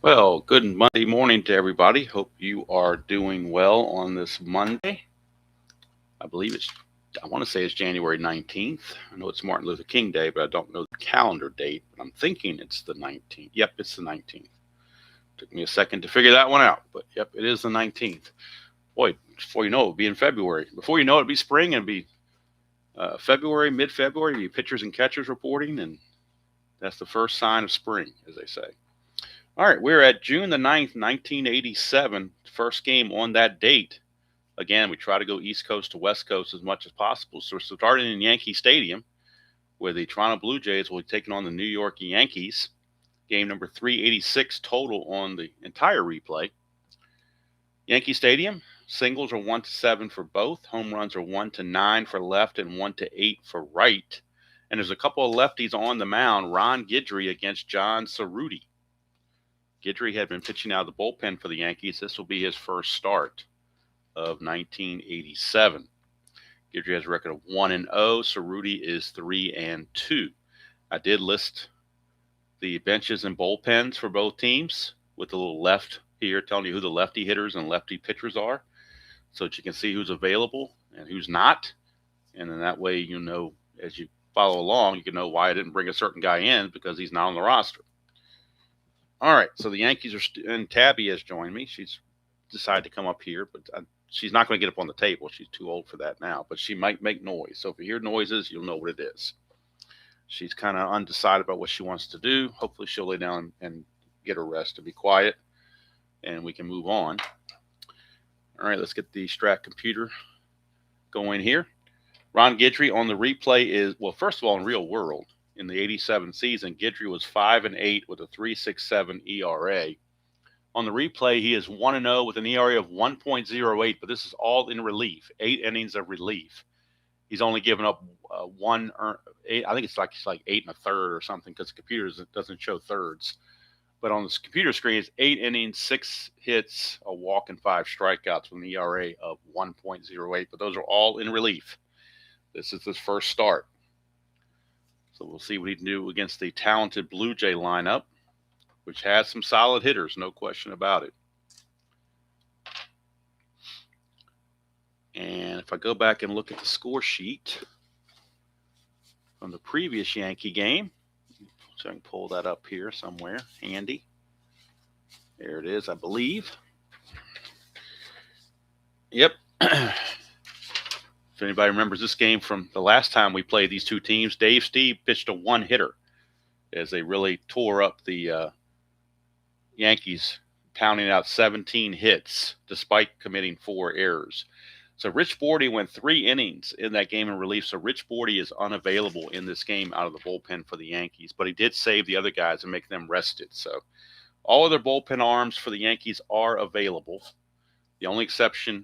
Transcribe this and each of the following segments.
Well, good Monday morning to everybody. Hope you are doing well on this Monday. I believe I want to say it's January 19th. I know it's Martin Luther King Day, but I don't know the calendar date. But I'm thinking it's the 19th. Yep, it's the 19th. Took me a second to figure that one out, but yep, it is the 19th. Boy, before you know it, it'll be in February. Before you know it, it'll be spring and be February, mid-February, be pitchers and catchers reporting, and that's the first sign of spring, as they say. All right, we're at June the 9th, 1987, first game on that date. Again, we try to go East Coast to West Coast as much as possible. So we're starting in Yankee Stadium, where the Toronto Blue Jays will be taking on the New York Yankees. Game number 386 total on the entire replay. Yankee Stadium, singles are 1-7 for both. Home runs are 1-9 for left and 1-8 for right. And there's a couple of lefties on the mound. Ron Guidry against John Cerruti. Guidry had been pitching out of the bullpen for the Yankees. This will be his first start of 1987. Guidry has a record of 1-0. Cerruti is 3-2. I did list the benches and bullpens for both teams with a little left here telling you who the lefty hitters and lefty pitchers are, so that you can see who's available and who's not. And then that way, you know, as you follow along, you can know why I didn't bring a certain guy in, because he's not on the roster. All right, so the Yankees are, and Tabby has joined me. She's decided to come up here, but she's not going to get up on the table. She's too old for that now, but she might make noise. So if you hear noises, you'll know what it is. She's kind of undecided about what she wants to do. Hopefully she'll lay down and get her rest to be quiet, and we can move on. All right, let's get the Strat computer going here. Ron Guidry on the replay is, well, first of all, in real world, in the 87 season, Guidry was 5-8 with a 3.67 ERA. On the replay, he is 1-0 with an ERA of 1.08, but this is all in relief, 8 innings of relief. He's only given up eight, I think it's like 8 1/3 or something, because the computer doesn't show thirds. But on this computer screen, it's 8 innings, 6 hits, a walk, and 5 strikeouts with an ERA of 1.08. But those are all in relief. This is his first start. So we'll see what he can do against the talented Blue Jay lineup, which has some solid hitters, no question about it. And if I go back and look at the score sheet from the previous Yankee game, so I can pull that up here somewhere handy. There it is, I believe. Yep. If anybody remembers this game from the last time we played these two teams, Dave Steve pitched a one-hitter as they really tore up the Yankees, pounding out 17 hits despite committing 4 errors. So Rich Bordy went 3 innings in that game in relief. So Rich Bordy is unavailable in this game out of the bullpen for the Yankees, but he did save the other guys and make them rested. So all other bullpen arms for the Yankees are available. The only exception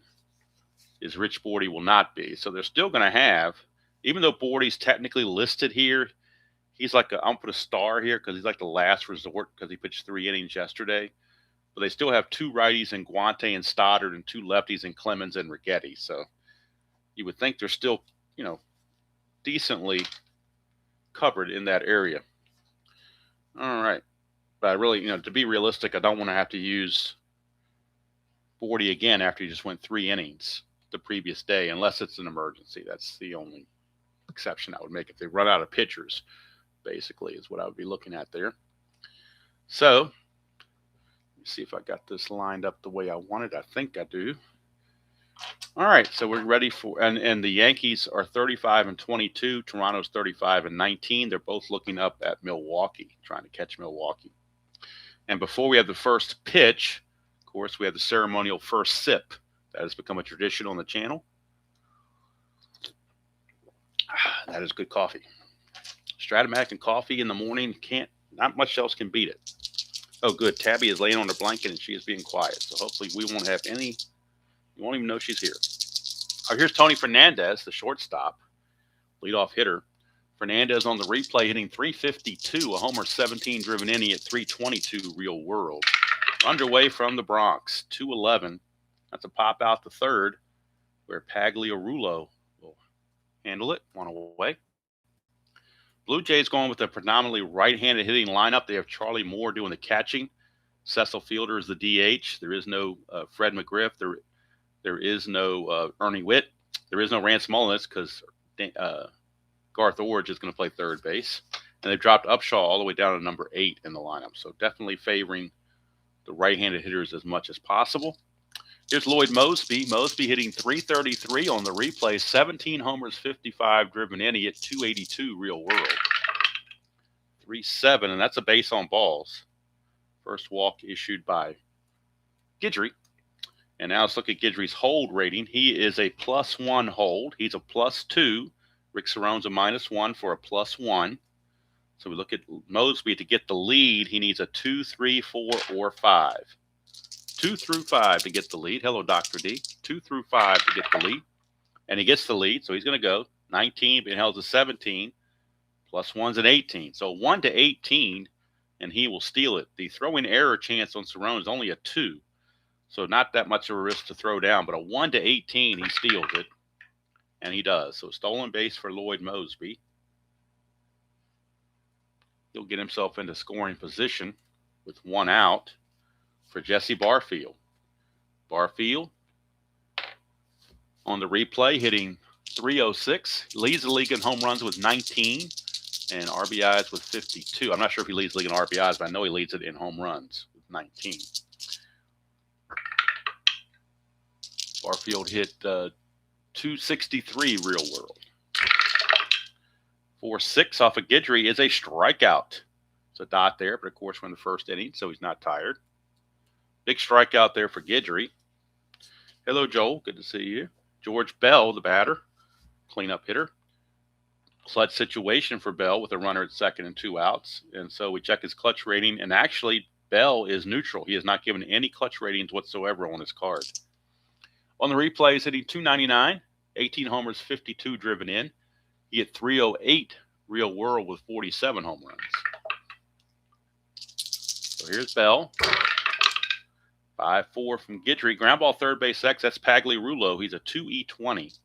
is Rich Bordy will not be. So they're still going to have, even though Bordy's technically listed here, he's like I'm going to put a star here because he's like the last resort, because he pitched 3 innings yesterday. But they still have 2 righties in Guante and Stoddard and 2 lefties in Clemens and Righetti. So you would think they're still, decently covered in that area. All right. But I really, to be realistic, I don't want to have to use Bordy again after he just went 3 innings the previous day, unless it's an emergency. That's the only exception I would make. If they run out of pitchers, basically, is what I would be looking at there. So see if I got this lined up the way I wanted. I think I do. All right, so we're ready for, and the Yankees are 35-22. Toronto's 35-19. They're both looking up at Milwaukee, trying to catch Milwaukee. And before we have the first pitch, of course, we have the ceremonial first sip. That has become a tradition on the channel. That is good coffee. Strat-O-Matic and coffee in the morning, not much else can beat it. Oh, good. Tabby is laying on her blanket and she is being quiet. So hopefully we won't have any. You won't even know she's here. All right, here's Tony Fernandez, the shortstop, leadoff hitter. Fernandez on the replay hitting .352, a homer 17 driven inning at .322 real world. Underway from the Bronx, 2-11. That's a pop out the third, where Pagliarulo will handle it. One away. Blue Jays going with a predominantly right-handed hitting lineup. They have Charlie Moore doing the catching. Cecil Fielder is the DH. There is no Fred McGriff. There is no Ernie Witt. There is no Rance Mullins because Garth Orge is going to play third base. And they've dropped Upshaw all the way down to number 8 in the lineup. So definitely favoring the right-handed hitters as much as possible. Here's Lloyd Mosby. Mosby hitting .333 on the replay. 17 homers, 55 driven in. He hit .282 real world. 3-7, and that's a base on balls. First walk issued by Guidry. And now let's look at Guidry's hold rating. He is a +1 hold. He's a +2. Rick Cerrone's a -1 for a +1. So we look at Mosby. To get the lead, he needs a 2, 3, 4, or 5. 2 through 5 to get the lead. Hello, Dr. D. 2 through 5 to get the lead. And he gets the lead, so he's going to go 19, but he holds a 17. +1's an 18. So 1 to 18, and he will steal it. The throwing error chance on Cerrone is only a 2. So not that much of a risk to throw down, but a 1 to 18, he steals it. And he does. So stolen base for Lloyd Mosby. He'll get himself into scoring position with 1 out for Jesse Barfield. Barfield on the replay hitting .306. Leads the league in home runs with 19 and RBIs with 52. I'm not sure if he leads the league in RBIs, but I know he leads it in home runs with 19. Barfield hit .263 real world. 4-6 off of Guidry is a strikeout. It's a dot there, but of course we're in the first inning, so he's not tired. Big strikeout there for Guidry. Hello, Joel. Good to see you. George Bell, the batter, cleanup hitter. Clutch situation for Bell with a runner at second and 2 outs. And so we check his clutch rating, and actually Bell is neutral. He has not given any clutch ratings whatsoever on his card. On the replay, he's hitting .299, 18 homers, 52 driven in. He hit .308 real world with 47 home runs. So here's Bell. 5-4 from Guidry. Ground ball third base X. That's Pagliarulo. He's a 2E20.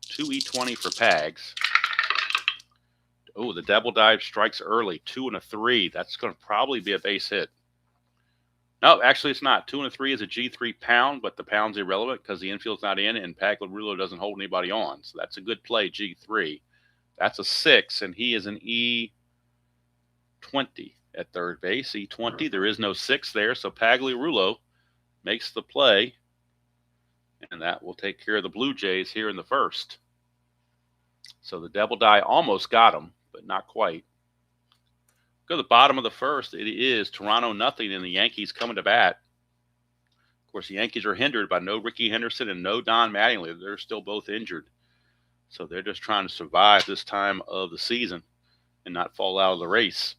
2E20 for Pags. Oh, the double dive strikes early. 2 and a 3. That's going to probably be a base hit. No, actually it's not. 2 and a 3 is a G3 pound, but the pound's irrelevant because the infield's not in and Pagliarulo doesn't hold anybody on. So that's a good play, G3. That's a 6, and he is an E20 at third base. E20, there is no 6 there, so Pagliarulo makes the play, and that will take care of the Blue Jays here in the first. So the double die almost got him, but not quite. Go to the bottom of the first. It is Toronto nothing, and the Yankees coming to bat. Of course, the Yankees are hindered by no Ricky Henderson and no Don Mattingly. They're still both injured. So they're just trying to survive this time of the season and not fall out of the race.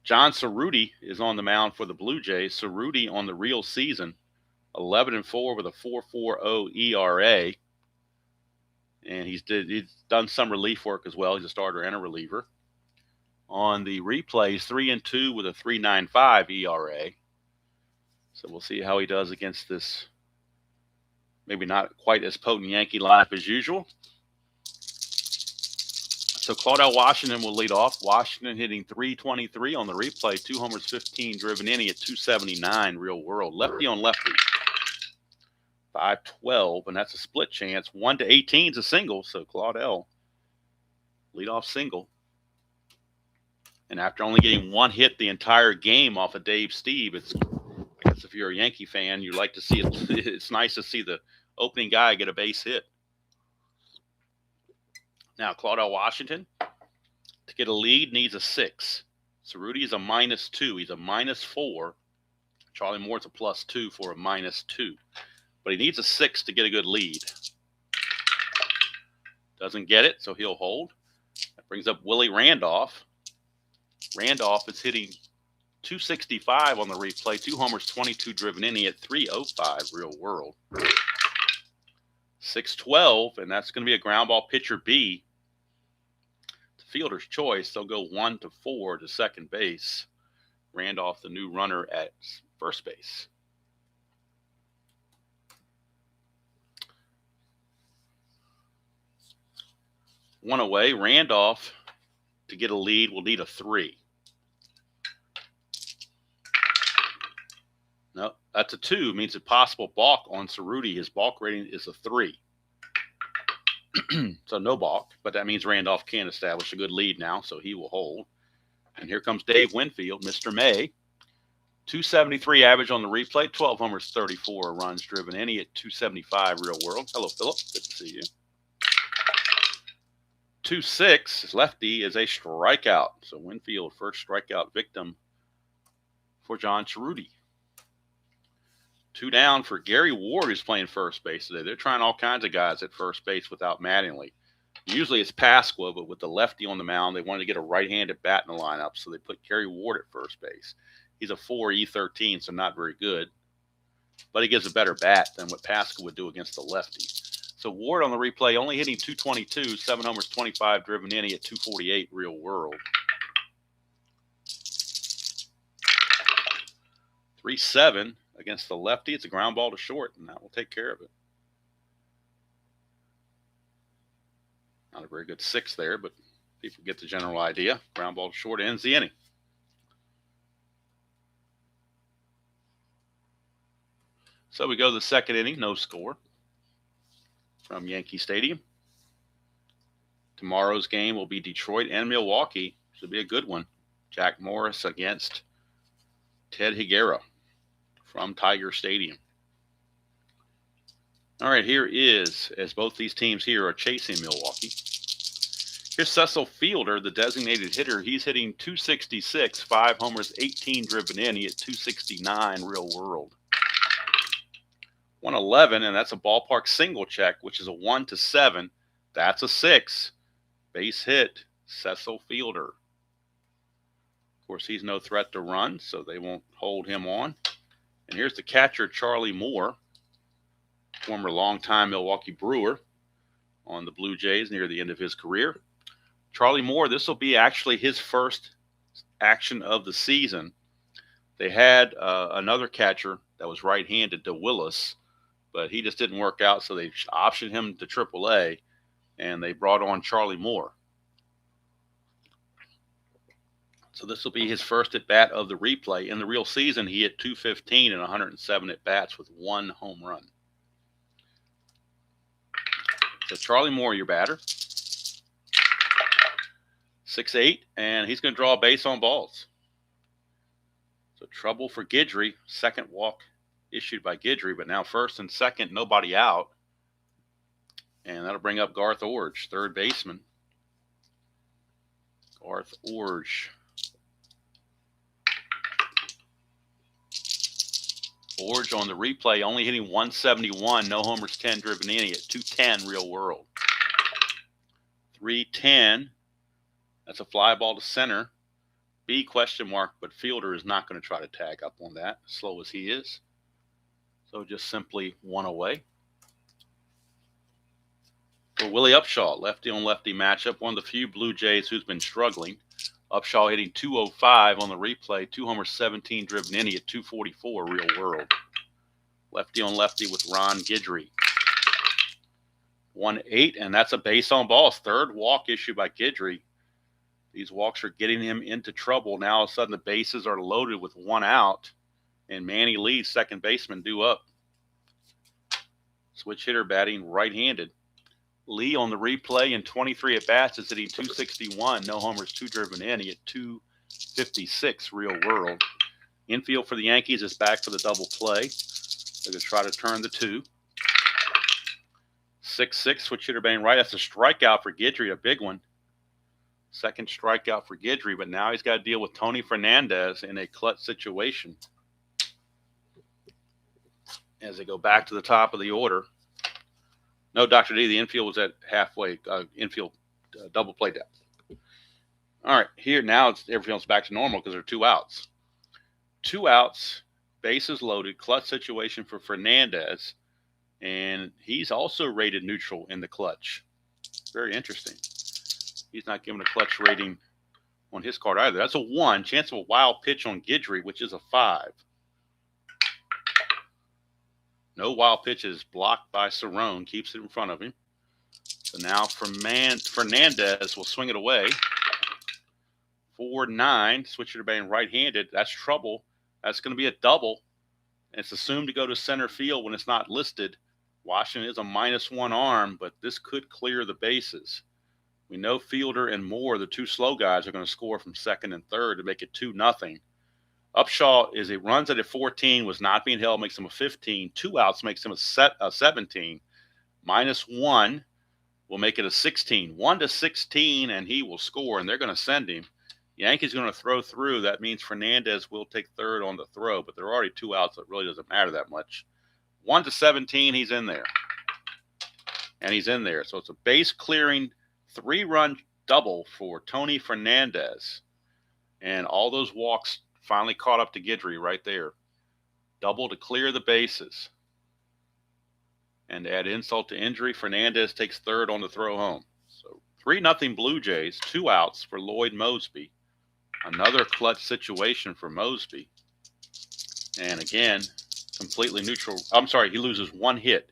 John Cerruti is on the mound for the Blue Jays. Cerruti on the real season, 11-4 with a 4.40 ERA. And he's done some relief work as well. He's a starter and a reliever. On the replays, 3-2 with a 3.95 ERA. So we'll see how he does against this maybe not quite as potent Yankee lineup as usual. So Claudell Washington will lead off. Washington hitting .323 on the replay. 2 homers, 15 driven in. He at .279 real world. Lefty on lefty. 5-12, and that's a split chance. 1 to 18 is a single, so Claudell lead off single. And after only getting 1 hit the entire game off of Dave Steve, I guess if you're a Yankee fan, you like to see it. It's nice to see the opening guy get a base hit. Now, Claudell Washington, to get a lead, needs a 6. Cerruti is a -2. He's a -4. Charlie Moore's a +2 for a -2. But he needs a 6 to get a good lead. Doesn't get it, so he'll hold. That brings up Willie Randolph. Randolph is hitting .265 on the replay. 2 homers, 22 driven in. He at .305 real world. 6-12, and that's going to be a ground ball pitcher B. The fielder's choice. They'll go 1-4 to second base. Randolph, the new runner at first base. One away. Randolph, to get a lead, will need a 3. That's a 2. Means a possible balk on Cerruti. His balk rating is a 3. So no balk, but that means Randolph can establish a good lead now, so he will hold. And here comes Dave Winfield, Mr. May. 273 average on the replay, 12 homers, 34 runs driven in. He hit 275 real world. Hello, Philip. Good to see you. 2-6, lefty is a strikeout. So Winfield, first strikeout victim for John Cerruti. 2 down for Gary Ward, who's playing first base today. They're trying all kinds of guys at first base without Mattingly. Usually it's Pasqua, but with the lefty on the mound, they wanted to get a right-handed bat in the lineup, so they put Gary Ward at first base. He's a 4 E13, so not very good, but he gives a better bat than what Pasqua would do against the lefty. So Ward on the replay only hitting 222, 7 homers, 25 driven in. He hit 248 real world. 3-7 against the lefty. It's a ground ball to short, and that will take care of it. Not a very good 6 there, but people get the general idea. Ground ball to short ends the inning. So we go to the second inning, no score from Yankee Stadium. Tomorrow's game will be Detroit and Milwaukee. Should be a good one. Jack Morris against Ted Higuera from Tiger Stadium. All right, here is, as both these teams here are chasing Milwaukee. Here's Cecil Fielder, the designated hitter. He's hitting 266, 5 homers, 18 driven in. He hit 269 real world. 111, and that's a ballpark single check, which is a 1-7. That's a 6. Base hit, Cecil Fielder. Of course, he's no threat to run, so they won't hold him on. And here's the catcher, Charlie Moore, former longtime Milwaukee Brewer on the Blue Jays near the end of his career. Charlie Moore, this will be actually his first action of the season. They had another catcher that was right-handed, to Willis, but he just didn't work out, so they optioned him to AAA, and they brought on Charlie Moore. So this will be his first at-bat of the replay. In the real season, he hit 215 and 107 at-bats with 1 home run. So Charlie Moore, your batter. 6'8", and he's going to draw a base on balls. So trouble for Guidry. Second walk issued by Guidry, but now first and second, nobody out. And that'll bring up Garth Orge, third baseman. Garth Orge. Orge on the replay only hitting 171, no homers, 10 driven in. He hit 210 real world. 3-10. That's a fly ball to center. B question mark, but Fielder is not going to try to tag up on that, slow as he is. So just simply 1 away. For Willie Upshaw, lefty on lefty matchup, one of the few Blue Jays who's been struggling. Upshaw hitting 205 on the replay, 2 homers, 17 driven in. He hit 244 real world. Lefty on lefty with Ron Guidry. 1-8, and that's a base on balls. Third walk issued by Guidry. These walks are getting him into trouble. Now all of a sudden the bases are loaded with 1 out, and Manny Lee, second baseman, due up. Switch hitter batting right-handed. Lee on the replay in 23 at-bats is hitting 261, no homers, 2 driven in. He hit 256 real world. Infield for the Yankees is back for the double play. They're going to try to turn the 2. 6-6, switch hitter batting right. That's a strikeout for Guidry, a big one. Second strikeout for Guidry, but now he's got to deal with Tony Fernandez in a clutch situation. As they go back to the top of the order. No, Dr. D, the infield was at halfway, infield double play depth. All right, here now everything's back to normal because there are 2 outs. 2 outs, bases loaded, clutch situation for Fernandez, and he's also rated neutral in the clutch. Very interesting. He's not given a clutch rating on his card either. That's a 1. Chance of a wild pitch on Guidry, which is a 5. No wild pitches, blocked by Cerrone, keeps it in front of him. So now Fernandez will swing it away. 4-9, switcher to batting right-handed. That's trouble. That's going to be a double. It's assumed to go to center field when it's not listed. Washington is a -1 arm, but this could clear the bases. We know Fielder and Moore, the two slow guys, are going to score from second and third to make it 2-0. Upshaw runs at a 14, was not being held, makes him a 15. 2 outs makes him a 17. -1 will make it a 16. 1-16, and he will score, and they're going to send him. Yankees going to throw through. That means Fernandez will take third on the throw, but there are already 2 outs, so it really doesn't matter that much. 1-17, he's in there. And he's in there. So it's a base clearing 3-run double for Tony Fernandez. And all those walks finally caught up to Guidry right there. Double to clear the bases. And to add insult to injury, Fernandez takes third on the throw home. So 3-0 Blue Jays, 2 outs for Lloyd Moseby. Another clutch situation for Moseby. And again, completely neutral. I'm sorry, he loses 1 hit.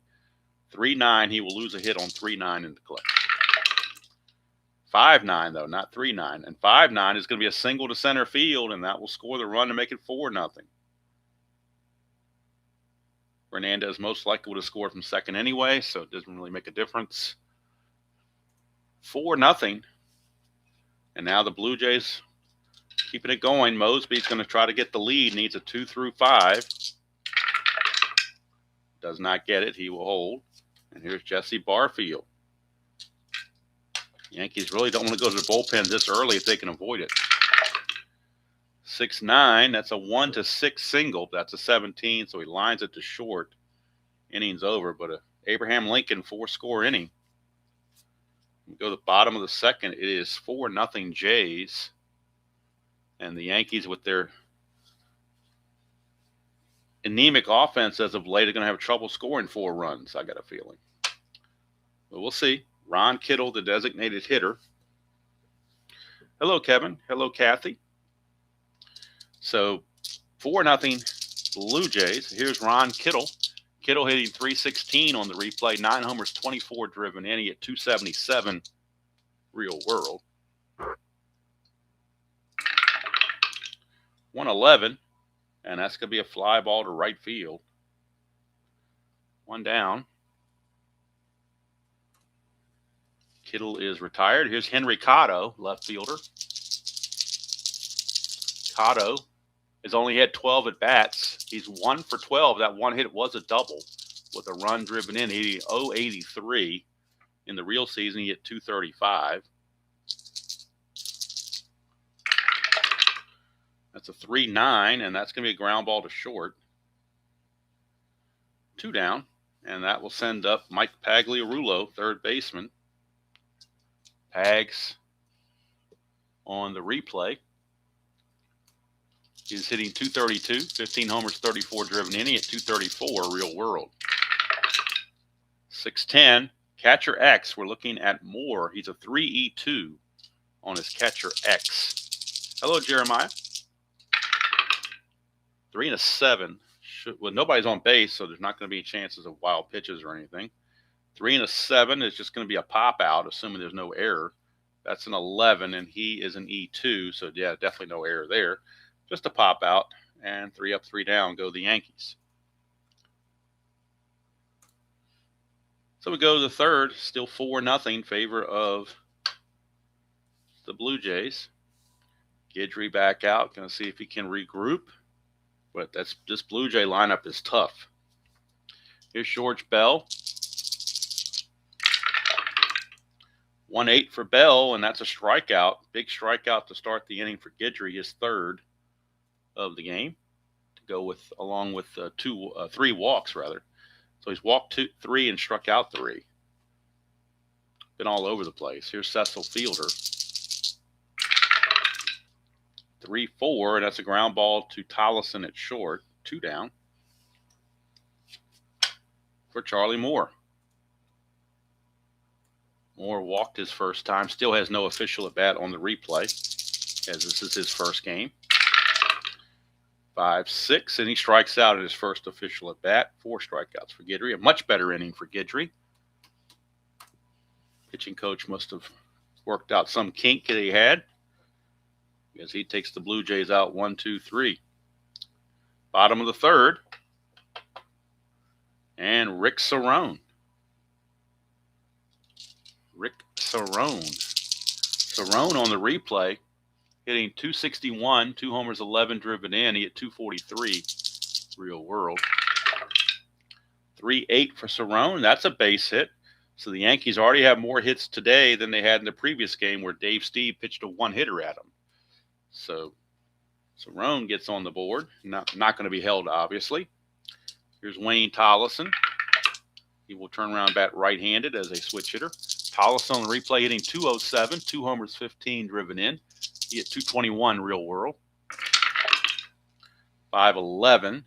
3-9, he will lose a hit on 3-9 in the clutch. 5-9, though, not 3-9. And 5-9 is going to be a single to center field, and that will score the run to make it 4-0. Fernandez most likely would have scored from second anyway, so it doesn't really make a difference. 4-0. And now the Blue Jays keeping it going. Mosby's going to try to get the lead. Needs a 2 through 5. Does not get it. He will hold. And here's Jesse Barfield. Yankees really don't want to go to the bullpen this early if they can avoid it. 6-9. That's a 1-6 single. That's a 17, so he lines it to short. Inning's over, but Abraham Lincoln 4-score inning. We go to the bottom of the second. It is 4-0 Jays. And the Yankees, with their anemic offense as of late, are going to have trouble scoring 4 runs, I got a feeling. But we'll see. Ron Kittle, the designated hitter. Hello, Kevin. Hello, Kathy. So 4-0 Blue Jays. Here's Ron Kittle. Kittle hitting .316 on the replay. 9 homers, 24 driven in. He hit .277 real world. 111, and that's going to be a fly ball to right field. 1 down. Kittle is retired. Here's Henry Cotto, left fielder. Cotto has only had 12 at-bats. He's 1 for 12. That 1 hit was a double with a run driven in. He hit .083. In the real season, he hit .235. That's a 3-9, and that's going to be a ground ball to short. 2 down, and that will send up Mike Pagliarulo, third baseman. Pags on the replay. He's hitting .232, 15 homers, 34 driven in. He hit .234 real world. 6-10, catcher X. We're looking at Moore. He's a 3-2 on his catcher X. Hello, Jeremiah. 3-7. Well, nobody's on base, so there's not going to be any chances of wild pitches or anything. 3-7 is just going to be a pop out, assuming there's no error. That's an 11, and he is an E2, so yeah, definitely no error there. Just a pop out, and 3 up, 3 down go the Yankees. So we go to the third, still 4-0 favor of the Blue Jays. Guidry back out, going to see if he can regroup. But this Blue Jay lineup is tough. Here's George Bell. 1-8 for Bell, and that's a strikeout. Big strikeout to start the inning for Guidry, his third of the game. To go with, along with 3 walks, rather. So he's walked 3 and struck out 3. Been all over the place. Here's Cecil Fielder. 3-4, and that's a ground ball to Tollison at short. 2 down for Charlie Moore. Moore walked his first time. Still has no official at bat on the replay, as this is his first game. 5-6, and he strikes out at his first official at bat. 4 strikeouts for Guidry. A much better inning for Guidry. Pitching coach must have worked out some kink that he had, as he takes the Blue Jays out 1-2-3. Bottom of the third. and Rick Cerrone. Rick Cerrone. Cerrone on the replay, hitting .261, 2 homers, 11 driven in. He hit .243 real world. 3-8 for Cerrone. That's a base hit. So the Yankees already have more hits today than they had in the previous game where Dave Steve pitched a one-hitter at him. So Cerrone gets on the board. Not going to be held, obviously. Here's Wayne Tollison. He will turn around and bat right-handed as a switch hitter. Tollison on the replay hitting .207, 2 homers, 15 driven in. He hit .221 real world. 5-11,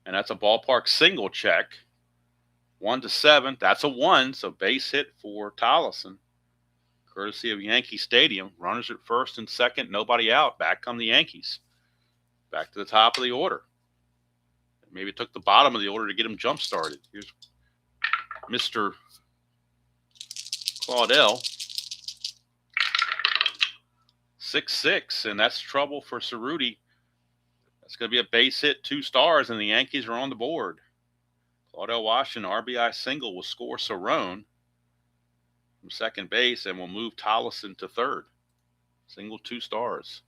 and that's a ballpark single check. 1-7, that's a 1, so base hit for Tollison. Courtesy of Yankee Stadium. Runners at first and second, nobody out. Back come the Yankees. Back to the top of the order. Maybe it took the bottom of the order to get him jump-started. Here's Mr. Claudel. 6-6, and that's trouble for Cerruti. That's going to be a base hit, 2 stars, and the Yankees are on the board. Claudel Washington, RBI single, will score Cerrone from second base and will move Tollison to third. Single, 2 stars.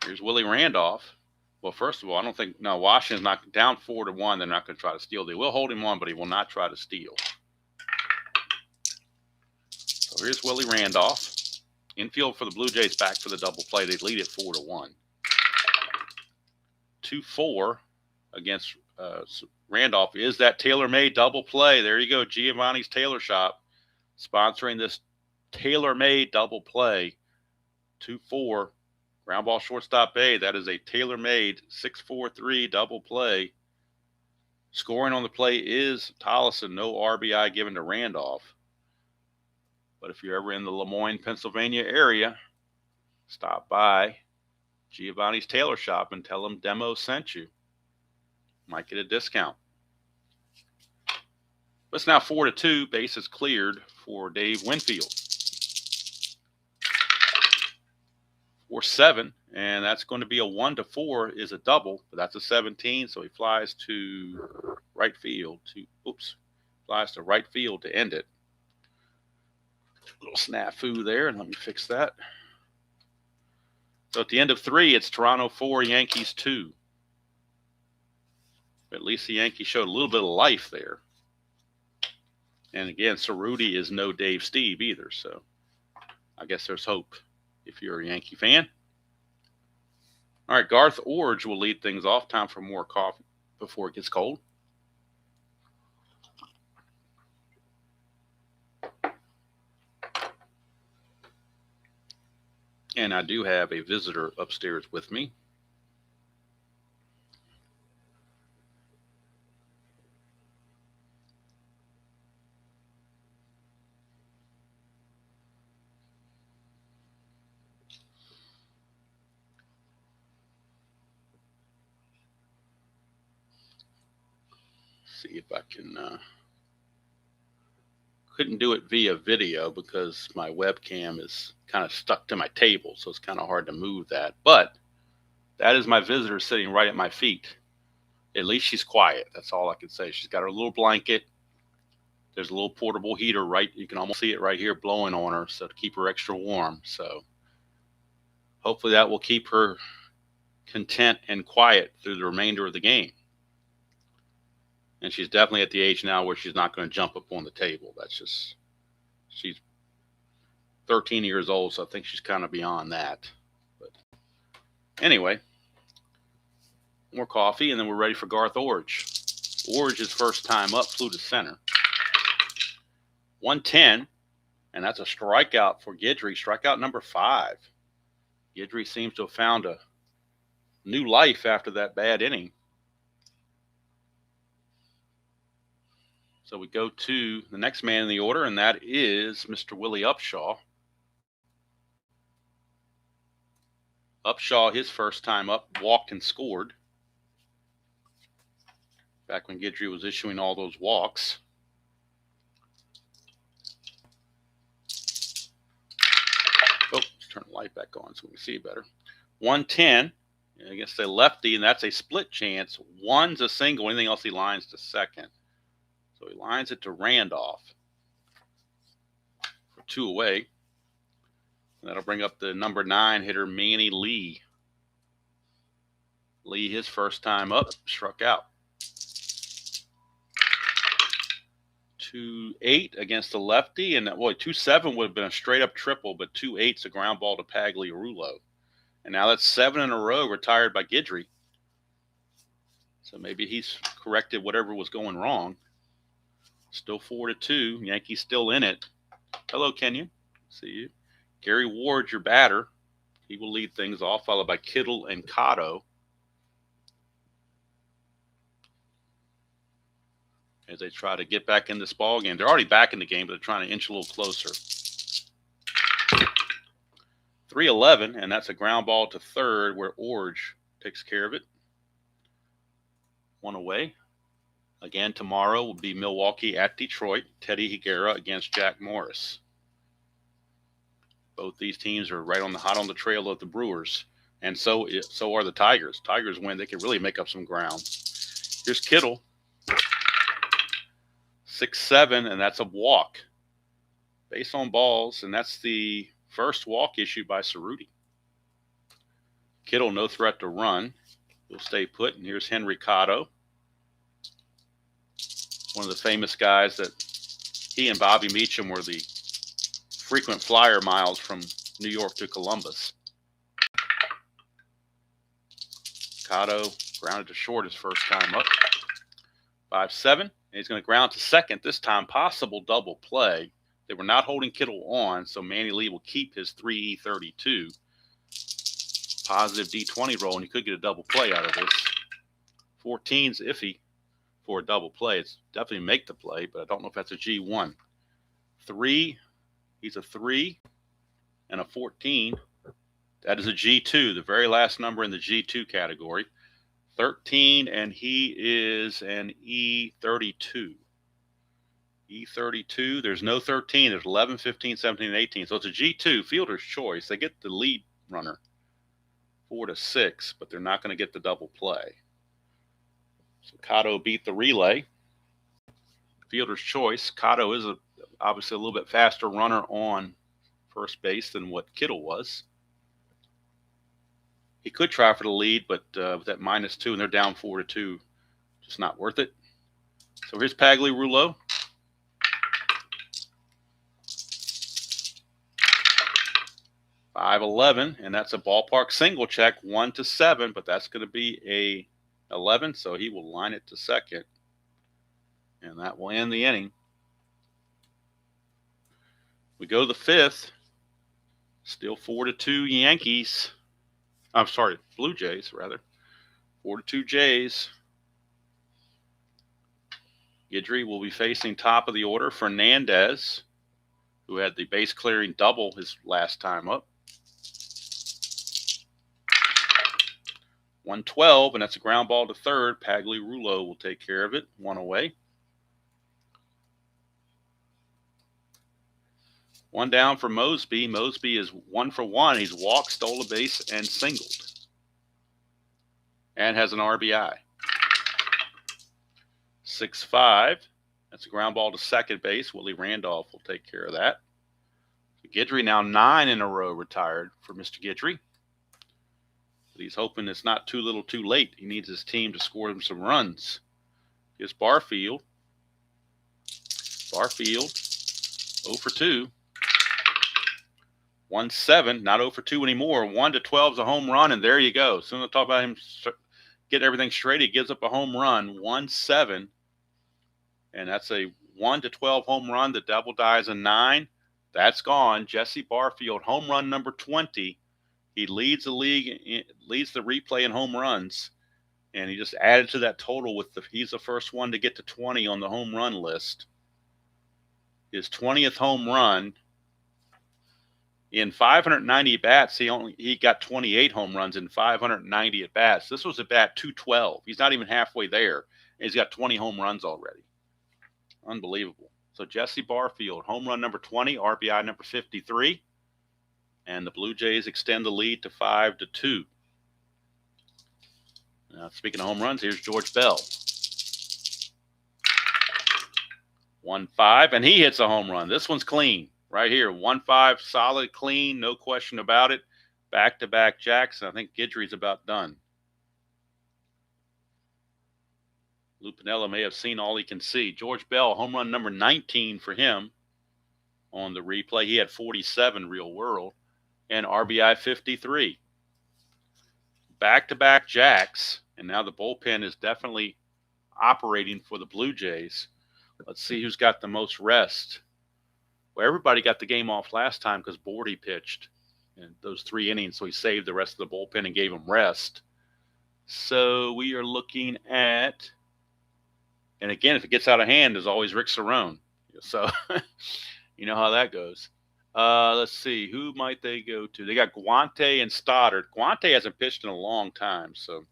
Here's Willie Randolph. Well, first of all, I don't think, no, Washington's not down 4-1. They're not going to try to steal. They will hold him on, but he will not try to steal. So here's Willie Randolph. Infield for the Blue Jays, back for the double play. They lead it 4-1. 2-4 against Randolph is that tailor-made double play. There you go, Giovanni's Tailor Shop sponsoring this tailor-made double play. 2-4, ground ball shortstop A. That is a tailor-made 6-4-3 double play. Scoring on the play is Tollison. No RBI given to Randolph. But if you're ever in the Lemoyne, Pennsylvania area, stop by Giovanni's Tailor Shop and tell them Demo sent you. Might get a discount. But it's now 4-2. Base is cleared for Dave Winfield. 4-7, and that's going to be a 1-4 is a double, but that's a 17, so he flies to right field flies to right field to end it. A little snafu there, and let me fix that. So at the end of 3, it's Toronto 4, Yankees 2. But at least the Yankees showed a little bit of life there. And again, Cerruti is no Dave Steve either, so I guess there's hope if you're a Yankee fan. All right, Garth Orge will lead things off. Time for more coffee before it gets cold. And I do have a visitor upstairs with me. See if I can, couldn't do it via video because my webcam is kind of stuck to my table, so it's kind of hard to move that. But that is my visitor sitting right at my feet. At least she's quiet. That's all I can say. She's got her little blanket. There's a little portable heater right. You can almost see it right here blowing on her, so to keep her extra warm. So hopefully that will keep her content and quiet through the remainder of the game. And she's definitely at the age now where she's not going to jump up on the table. That's just, she's 13 years old, so I think she's kind of beyond that. But anyway, more coffee, and then we're ready for Garth Orge. Orge's first time up, flew to center. 110, and that's a strikeout for Guidry. Strikeout number 5. Guidry seems to have found a new life after that bad inning. So we go to the next man in the order, and that is Mr. Willie Upshaw. Upshaw, his first time up, walked and scored. Back when Guidry was issuing all those walks. Oh, let's turn the light back on so we can see better. 110, against a lefty, and that's a split chance. One's a single. Anything else, he lines to second. So he lines it to Randolph for 2 away. And that'll bring up the number 9 hitter, Manny Lee. Lee, his first time up, struck out. 2-8 against the lefty, and boy, 2-7 would have been a straight up triple, but 2-8's a ground ball to Pagliarulo. And now that's 7 in a row retired by Guidry. So maybe he's corrected whatever was going wrong. Still 4-2. Yankees still in it. Hello, Kenya. See you. Gary Ward, your batter. He will lead things off, followed by Kittle and Cotto. As they try to get back in this ball game. They're already back in the game, but they're trying to inch a little closer. 3-11, and that's a ground ball to third where Orge takes care of it. 1 away. Again, tomorrow will be Milwaukee at Detroit. Teddy Higuera against Jack Morris. Both these teams are right on the hot on the trail of the Brewers, and so are the Tigers. Tigers win, they can really make up some ground. Here's Kittle. 6-7, and that's a walk. Base on balls, and that's the first walk issued by Cerruti. Kittle, no threat to run. He'll stay put, and here's Henry Cotto. One of the famous guys that he and Bobby Meacham were the frequent flyer miles from New York to Columbus. Cotto grounded to short his first time up. 5-7, and he's going to ground to second, this time possible double play. They were not holding Kittle on, so Manny Lee will keep his 3E32. Positive D20 roll, and he could get a double play out of this. 14's iffy for a double play. It's definitely make the play, but I don't know if that's a G1. 3, he's a 3 and a 14. That is a G2, the very last number in the G2 category. 13, and he is an E32. E32, there's no 13. There's 11, 15, 17, and 18. So it's a G2, fielder's choice. They get the lead runner, 4-6, but they're not going to get the double play. So Cotto beat the relay. Fielder's choice. Cotto is obviously a little bit faster runner on first base than what Kittle was. He could try for the lead, but with that -2 and they're down 4-2, just not worth it. So here's Pagliarulo. .511, and that's a ballpark single check, 1-7, but that's going to be a 11, so he will line it to second, and that will end the inning. We go to the 5th. Still 4-2 Yankees. I'm sorry, Blue Jays, rather. 4-2 Jays. Guidry will be facing top of the order. Fernandez, who had the base clearing double his last time up. 1-12, and that's a ground ball to third. Pagliarulo will take care of it. 1 away. 1 down for Mosby. Mosby is 1 for 1. He's walked, stole a base, and singled. And has an RBI. 6-5. That's a ground ball to second base. Willie Randolph will take care of that. So Guidry now 9 in a row retired for Mr. Guidry. But he's hoping it's not too little too late. He needs his team to score him some runs. Here's Barfield. Barfield, 0 for 2. 1-7, not 0 for 2 anymore. 1-12 is a home run, and there you go. As soon as I talk about him get everything straight, he gives up a home run. 1-7, and that's a 1-12 home run. The double dies a 9. That's gone. Jesse Barfield, home run number 20. He leads the league, leads the replay in home runs, and he just added to that total with he's the first one to get to 20 on the home run list. His 20th home run. In 590 at bats, he got 28 home runs in 590 at bats. This was at bat 212. He's not even halfway there, and he's got 20 home runs already. Unbelievable. So Jesse Barfield, home run number 20, RBI number 53, and the Blue Jays extend the lead to 5-2. Now, speaking of home runs, here's George Bell. 1-5, and he hits a home run. This one's clean right here. 1-5, solid, clean, no question about it. Back-to-back jacks. I think Guidry's about done. Lupinella may have seen all he can see. George Bell, home run number 19 for him on the replay. He had 47 real world and RBI 53. Back-to-back jacks, and now the bullpen is definitely operating for the Blue Jays. Let's see who's got the most rest. Well, everybody got the game off last time because Bordy pitched in those 3 innings, so he saved the rest of the bullpen and gave them rest. So we are looking at, and again, if it gets out of hand, there's always Rick Cerrone. So you know how that goes. Let's see, who might they go to? They got Guante and Stoddard. Guante hasn't pitched in a long time, so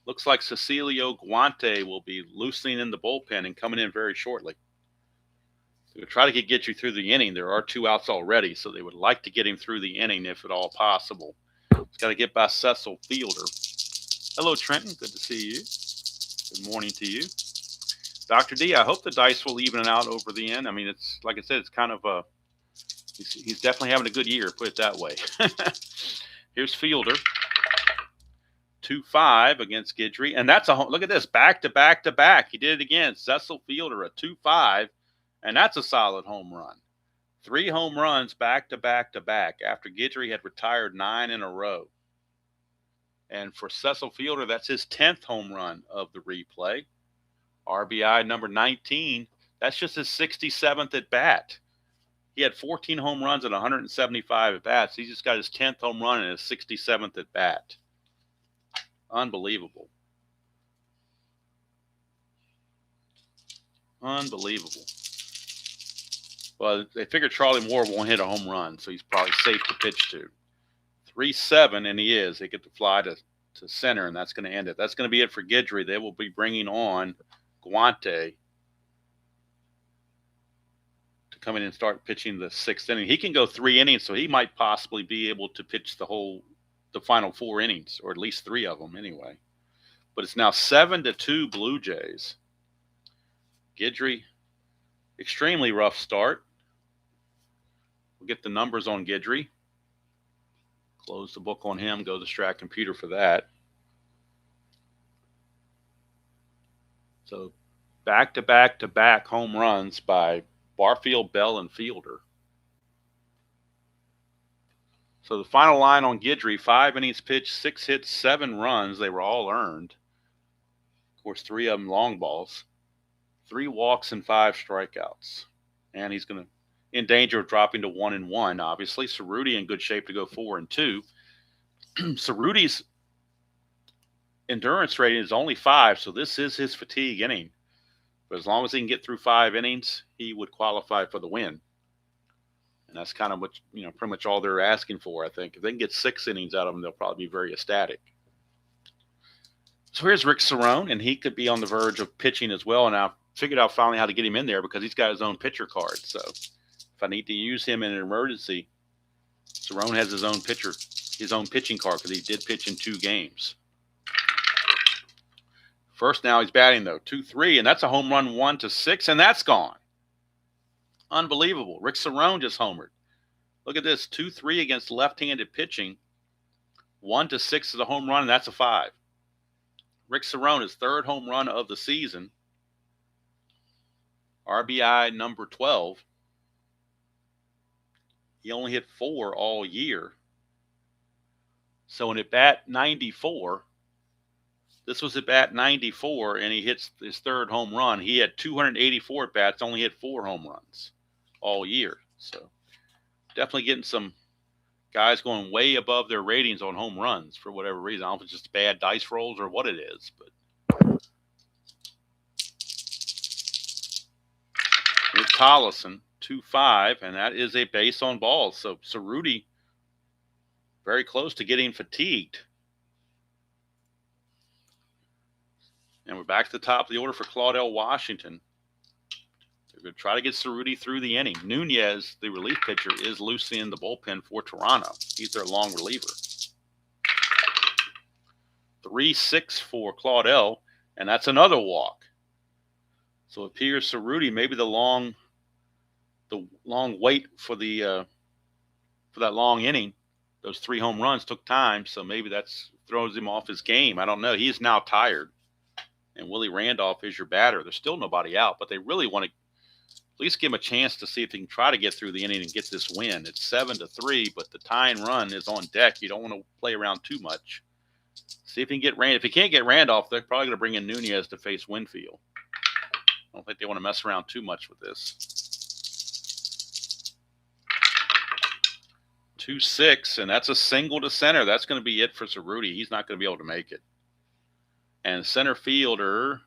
looks like Cecilio Guante will be loosening in the bullpen and coming in very shortly. They'll try to get you through the inning. There are 2 outs already, so they would like to get him through the inning if at all possible. He's got to get by Cecil Fielder. Hello, Trenton. Good to see you. Good morning to you. Dr. D, I hope the dice will even it out over the end. I mean, it's like I said, it's kind of a he's definitely having a good year, put it that way. Here's Fielder. 2-5 against Guidry. And that's a look at this, back-to-back-to-back. He did it again. Cecil Fielder, a 2-5, and that's a solid home run. 3 home runs back-to-back-to-back after Guidry had retired 9 in a row. And for Cecil Fielder, that's his 10th home run of the replay. RBI number 19. That's just his 67th at bat. He had 14 home runs and 175 at bats. He just got his 10th home run and his 67th at bat. Unbelievable. Unbelievable. Well, they figure Charlie Moore won't hit a home run, so he's probably safe to pitch to. 3-7, and he is. They get the fly to center, and that's going to end it. That's going to be it for Guidry. They will be bringing on Guante to come in and start pitching the 6th inning. He can go 3 innings, so he might possibly be able to pitch the final 4 innings, or at least 3 of them anyway. But it's now 7-2 Blue Jays. Guidry, extremely rough start. We'll get the numbers on Guidry. Close the book on him, go to the Strat computer for that. So back-to-back-to-back home runs by Barfield, Bell, and Fielder. So the final line on Guidry, 5 innings pitched, 6 hits, 7 runs. They were all earned. Of course, 3 of them long balls. 3 walks and 5 strikeouts. And he's going to in danger of dropping to 1-1, obviously. Cerruti in good shape to go 4-2. Cerruti's endurance rating is only 5, so this is his fatigue inning. But as long as he can get through 5 innings, he would qualify for the win. And that's kind of what, pretty much all they're asking for, I think. If they can get 6 innings out of him, they'll probably be very ecstatic. So here's Rick Cerrone, and he could be on the verge of pitching as well. And I figured out finally how to get him in there because he's got his own pitcher card. So if I need to use him in an emergency, Cerrone has his own pitching card because he did pitch in 2 games. First now he's batting, though, 2-3, and that's a home run 1-6, and that's gone. Unbelievable. Rick Cerrone just homered. Look at this, 2-3 against left-handed pitching. 1-6 is a home run, and that's a 5. Rick Cerrone, his 3rd home run of the season. RBI number 12. He only hit 4 all year. So in at bat 94, this was at bat 94, and he hits his 3rd home run. He had 284 at bats, only hit 4 home runs all year. So definitely getting some guys going way above their ratings on home runs for whatever reason. I don't know if it's just bad dice rolls or what it is, but here's Tollison, 2-5, and that is a base on balls. So Cerruti very close to getting fatigued. And we're back to the top of the order for Claudell Washington. They're going to try to get Cerruti through the inning. Nunez, the relief pitcher, is loosely in the bullpen for Toronto. He's their long reliever. 3-6 for Claudel, and that's another walk. So it appears Cerruti, maybe the long wait for that long inning, those 3 home runs took time, so maybe that's throws him off his game. I don't know. He is now tired, and Willie Randolph is your batter. There's still nobody out, but they really want to at least give him a chance to see if he can try to get through the inning and get this win. It's 7-3, but the tying run is on deck. You don't want to play around too much. See if he can get Randolph. If he can't get Randolph, they're probably going to bring in Nunez to face Winfield. I don't think they want to mess around too much with this. 2-6, and that's a single to center. That's going to be it for Cerruti. He's not going to be able to make it. And center fielder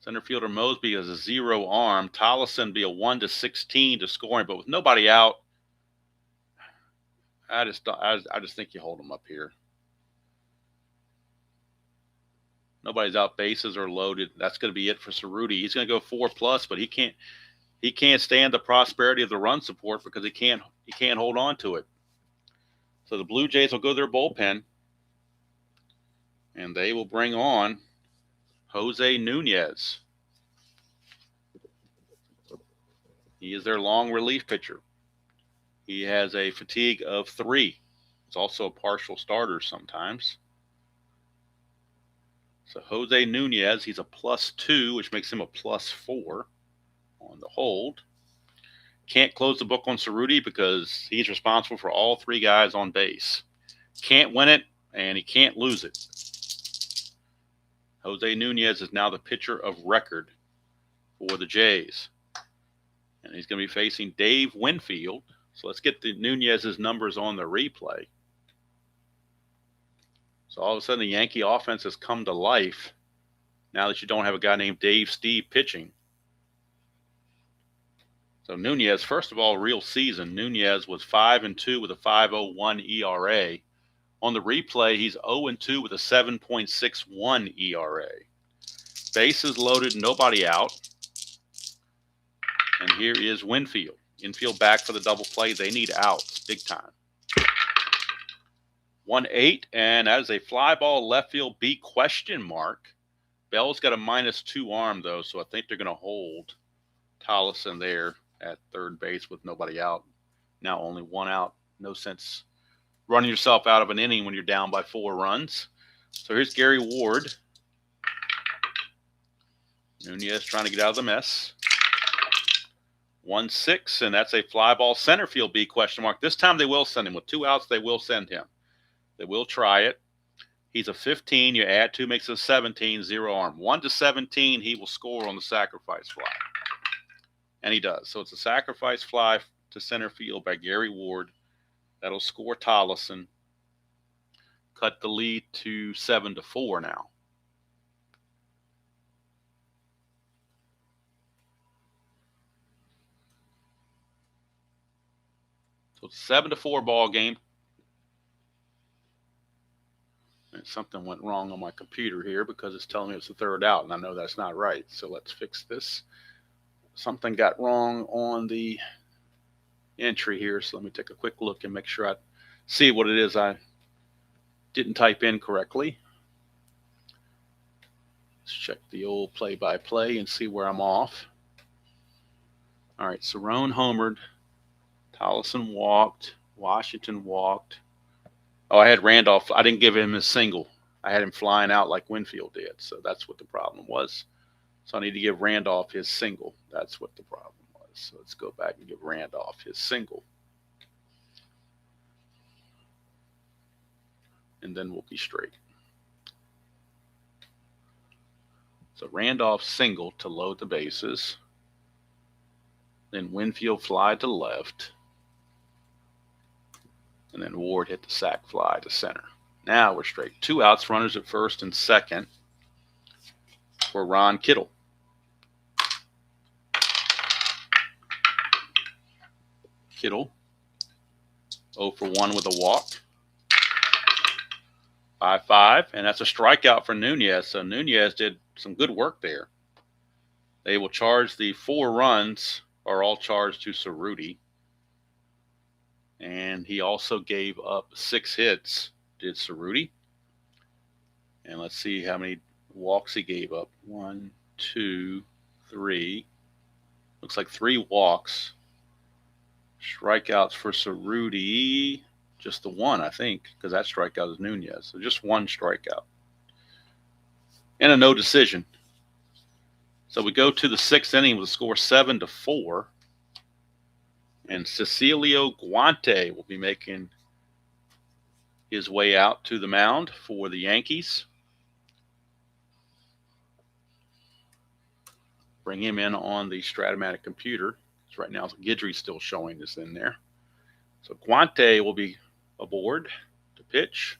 Mosby is a 0 arm. Tollison be a 1-16 to scoring, but with nobody out, I just think you hold him up here. Nobody's out, bases are loaded. That's going to be it for Cerruti. He's going to go 4+, but he can't stand the prosperity of the run support because he can't hold on to it. So the Blue Jays will go to their bullpen, and they will bring on Jose Nunez. He is their long relief pitcher. He has a fatigue of 3. He's also a partial starter sometimes. So Jose Nunez, he's a +2, which makes him a +4 on the hold. Can't close the book on Cerruti because he's responsible for all 3 guys on base. Can't win it, and he can't lose it. Jose Nunez is now the pitcher of record for the Jays. And he's going to be facing Dave Winfield. So let's get the Nunez's numbers on the replay. So all of a sudden the Yankee offense has come to life now that you don't have a guy named Dave Steve pitching. So Nunez, first of all, real season, Nunez was 5-2 with a 5.01 ERA. On the replay, he's 0-2 with a 7.61 ERA. Bases loaded, nobody out. And here is Winfield. Infield back for the double play. They need outs big time. 1-8, and that is a fly ball left field B question mark. Bell's got a -2 arm, though, so I think they're going to hold Tollison there at third base with nobody out. Now only 1 out. No sense running yourself out of an inning when you're down by 4 runs. So here's Gary Ward. Nunez trying to get out of the mess. 1-6, and that's a fly ball center field B question mark. This time they will send him. With 2 outs, they will send him. They will try it. He's a 15. You add 2, makes it a 17, 0 arm. 1-17, he will score on the sacrifice fly. And he does. So it's a sacrifice fly to center field by Gary Ward. That'll score Tollison. Cut the lead to 7-4 now. So it's a 7-4 ball game. And something went wrong on my computer here because it's telling me it's the 3rd out, and I know that's not right. So let's fix this. Something got wrong on the entry here, so let me take a quick look and make sure I see what it is I didn't type in correctly. Let's check the old play-by-play and see where I'm off. All right, Cerrone homered. Tollison walked. Washington walked. Oh, I had Randolph. I didn't give him his single. I had him flying out like Winfield did, so that's what the problem was. So I need to give Randolph his single. That's what the problem was. So let's go back and give Randolph his single. And then we'll be straight. So Randolph single to load the bases. Then Winfield fly to left. And then Ward hit the sac fly to center. Now we're straight. 2 outs, runners at first and second for Ron Kittle. Kittle 0 for 1 with a walk. 5-5, and that's a strikeout for Nunez. So Nunez did some good work there. They will charge the 4 runs, are all charged to Cerruti. And he also gave up 6 hits, did Cerruti. And let's see how many walks he gave up. 1, 2, 3. Looks like 3 walks. Strikeouts for Cerruti, just the one, I think, because that strikeout is Nunez. So just 1 strikeout. And a no decision. So we go to the 6th inning with a score 7-4. And Cecilio Guante will be making his way out to the mound for the Yankees. Bring him in on the Strat-O-Matic computer. So right now, Guidry's still showing this in there. So Guante will be aboard to pitch.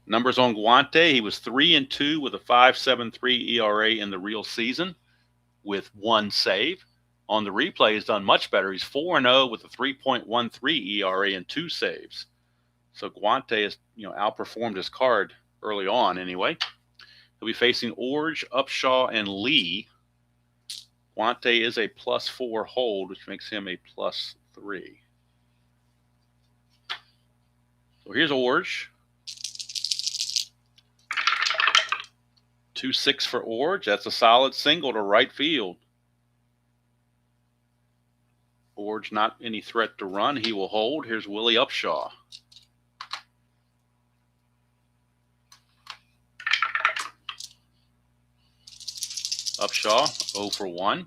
Numbers on Guante: he was 3-2 with a 5.73 ERA in the real season, with 1 save. On the replay, he's done much better. He's 4-0 with a 3.13 ERA and 2 saves. So Guante has, outperformed his card early on anyway. He'll be facing Orge, Upshaw, and Lee. Guante is a +4 hold, which makes him a +3. So here's Orge. 2-6 for Orge. That's a solid single to right field. Orge not any threat to run. He will hold. Here's Willie Upshaw. Upshaw 0 for 1.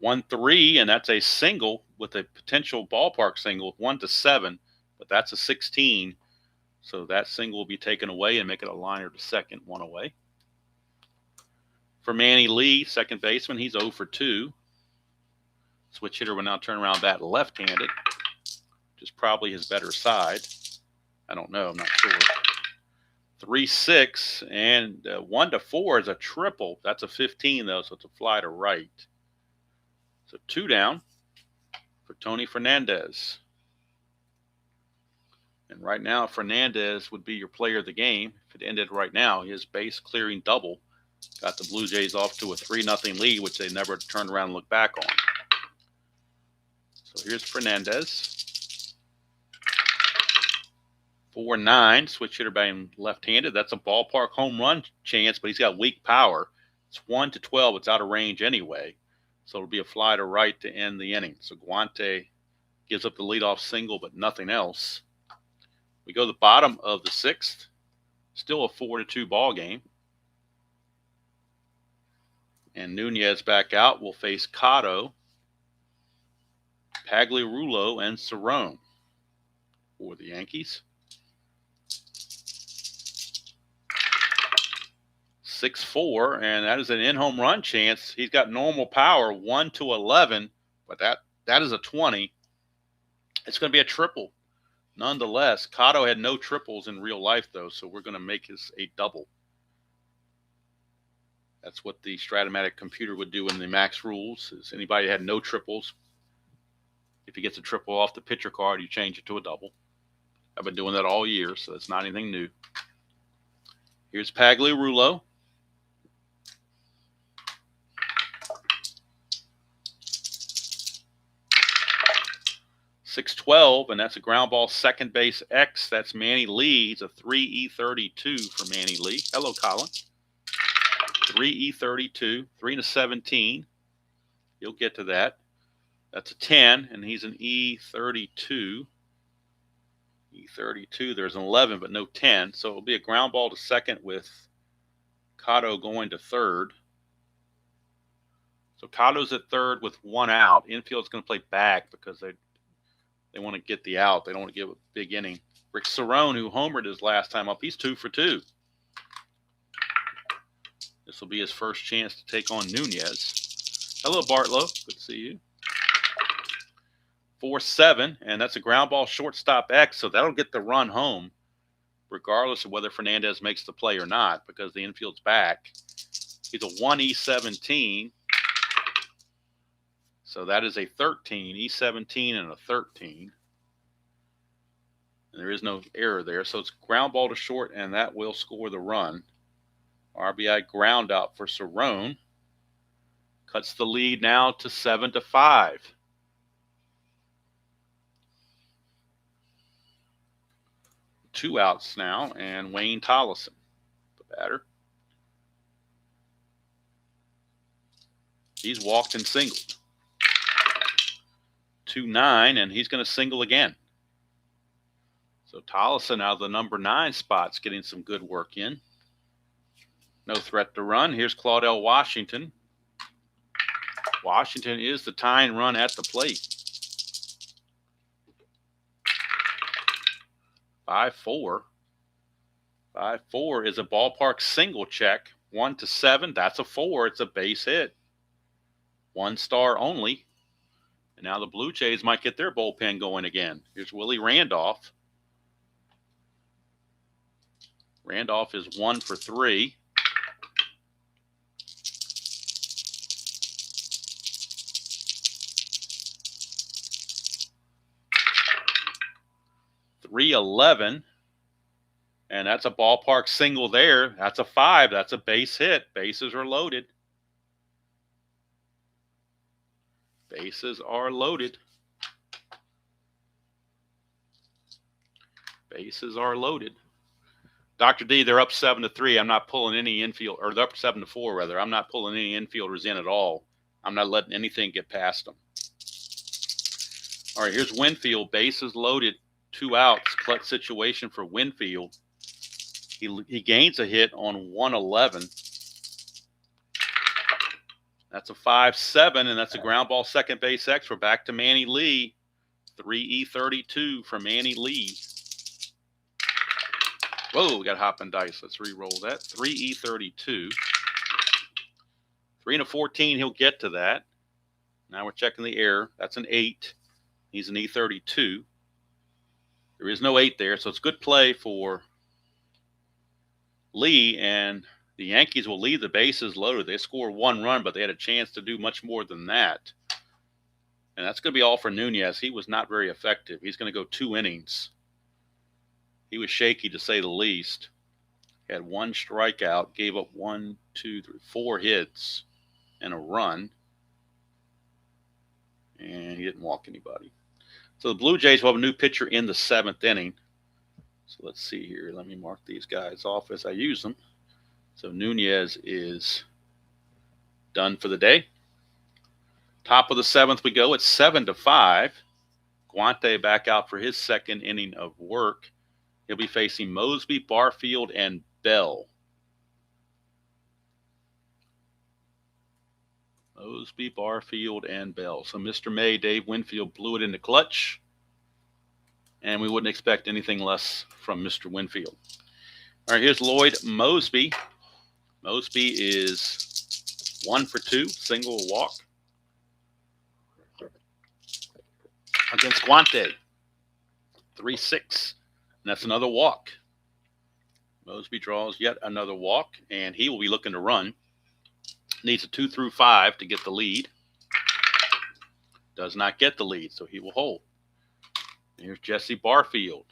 1-3, and that's a single with a potential ballpark single, 1-7, but that's a 16. So that single will be taken away and make it a liner to second, 1 away. For Manny Lee, second baseman, he's 0 for 2. Switch hitter will now turn around bat left-handed, which is probably his better side. I don't know. I'm not sure. 3-6, and 1-4 is a triple. That's a 15, though, so it's a fly to right. So 2 down for Tony Fernandez. And right now, Fernandez would be your player of the game. If it ended right now, his base-clearing double got the Blue Jays off to a 3-0 lead, which they never turned around and looked back on. So here's Fernandez. 4-9, switch hitter batting left-handed. That's a ballpark home run chance, but he's got weak power. It's 1-12. It's out of range anyway. So it'll be a fly to right to end the inning. So Guante gives up the leadoff single, but nothing else. We go to the bottom of the 6th. Still a 4-2 ball game. And Nunez back out will face Cotto, Pagliarulo, and Cerrone for the Yankees. 6-4, and that is an in-home run chance. He's got normal power, 1-11, but that is a 20. It's going to be a triple. Nonetheless, Cotto had no triples in real life, though, so we're going to make this a double. That's what the Strat-O-Matic computer would do in the max rules, is anybody that had no triples, if he gets a triple off the pitcher card, you change it to a double. I've been doing that all year, so it's not anything new. Here's Pagliarulo. 6-12, and that's a ground ball second base X. That's Manny Lee. He's a 3E32 for Manny Lee. Hello, Colin. 3E32, 3-17. You'll get to that. That's a 10, and he's an E32. E32, there's an 11, but no 10. So it'll be a ground ball to second with Cotto going to third. So Cotto's at third with 1 out. Infield's going to play back because they want to get the out. They don't want to give a big inning. Rick Cerrone, who homered his last time up, he's 2 for 2. This will be his first chance to take on Nunez. Hello, Bartlow. Good to see you. 4-7, and that's a ground ball shortstop X, so that'll get the run home, regardless of whether Fernandez makes the play or not, because the infield's back. He's a 1E17, so that is a 13, E17 and a 13. And there is no error there, so it's ground ball to short, and that will score the run. RBI ground out for Cerrone. Cuts the lead now to 7-5. 2 outs now, and Wayne Tollison, the batter. He's walked and singled. 2-9, and he's going to single again. So Tollison out of the number 9 spot's getting some good work in. No threat to run. Here's Claudell Washington. Washington is the tying run at the plate. 5-4. 5-4 is a ballpark single check. 1-7. That's a 4. It's a base hit. 1 star only. And now the Blue Jays might get their bullpen going again. Here's Willie Randolph. Randolph is 1 for 3. .311, and that's a ballpark single there. That's a 5. That's a base hit. Bases are loaded. Bases are loaded. Bases are loaded. Dr. D, they're up 7-3. I'm not pulling any infield, or they're up 7-4 rather. I'm not pulling any infielders in at all. I'm not letting anything get past them. All right, here's Winfield. Bases loaded. 2 outs. Clutch situation for Winfield. He gains a hit on 111. That's a 5-7, and that's a ground ball second base extra. Back to Manny Lee. 3E32 for Manny Lee. Whoa, we got hopping dice. Let's re-roll that. 3E32. 3-14, he'll get to that. Now we're checking the error. That's an 8. He's an E32. There is no 8 there, so it's good play for Lee, and the Yankees will leave the bases loaded. They scored 1 run, but they had a chance to do much more than that. And that's going to be all for Nunez. He was not very effective. He's going to go 2 innings. He was shaky, to say the least. Had 1 strikeout, gave up 4 hits and a run. And he didn't walk anybody. So the Blue Jays will have a new pitcher in the 7th inning. So let's see here. Let me mark these guys off as I use them. So Nunez is done for the day. Top of the 7th we go. It's 7-5. Guante back out for his 2nd inning of work. He'll be facing Mosby, Barfield, and Bell. Mosby, Barfield, and Bell. So Mr. May, Dave Winfield, blew it in the clutch. And we wouldn't expect anything less from Mr. Winfield. All right, here's Lloyd Mosby. Mosby is 1 for 2, single walk. Against Guante. 3-6. And that's another walk. Mosby draws yet another walk, and he will be looking to run. Needs a 2 through 5 to get the lead. Does not get the lead, so he will hold. And here's Jesse Barfield.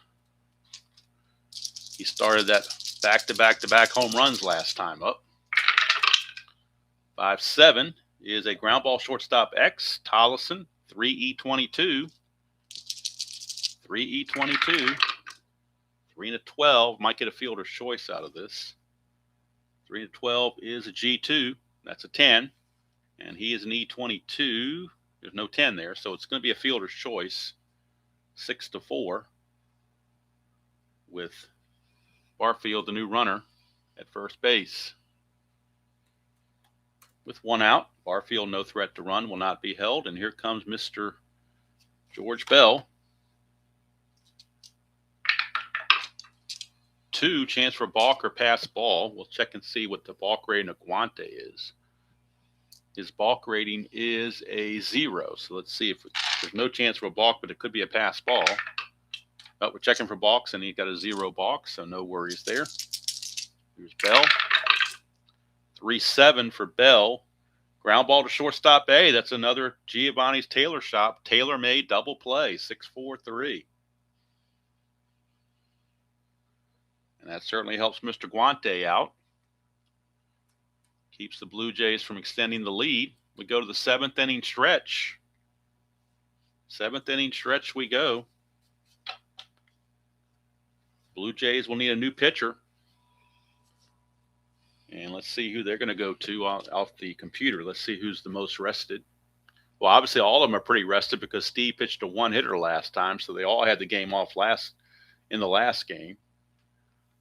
He started that back-to-back-to-back home runs last time up. 5-7 is a ground ball shortstop X. Tollison, 3E22. 3E22. 3-12. Might get a fielder's choice out of this. 3-12 is a G2. That's a 10. And he is an E22. There's no 10 there, so it's going to be a fielder's choice. 6-4 with Barfield, the new runner, at first base. With 1 out, Barfield, no threat to run, will not be held. And here comes Mr. George Bell. 2, chance for balk or pass ball. We'll check and see what the balk rating of Guante is. His balk rating is a 0. So let's see if there's no chance for a balk, but it could be a pass ball. But we're checking for balks, and he got a 0 balk, so no worries there. Here's Bell. 3-7 for Bell. Ground ball to shortstop A. That's another Giovanni's Tailor Shop. Tailor-made double play. 6-4-3. And that certainly helps Mr. Guante out. Keeps the Blue Jays from extending the lead. We go to the 7th inning stretch. 7th inning stretch we go. Blue Jays will need a new pitcher. And let's see who they're going to go to off the computer. Let's see who's the most rested. Well, obviously all of them are pretty rested because Steve pitched a one-hitter last time, so they all had the game off in the last game.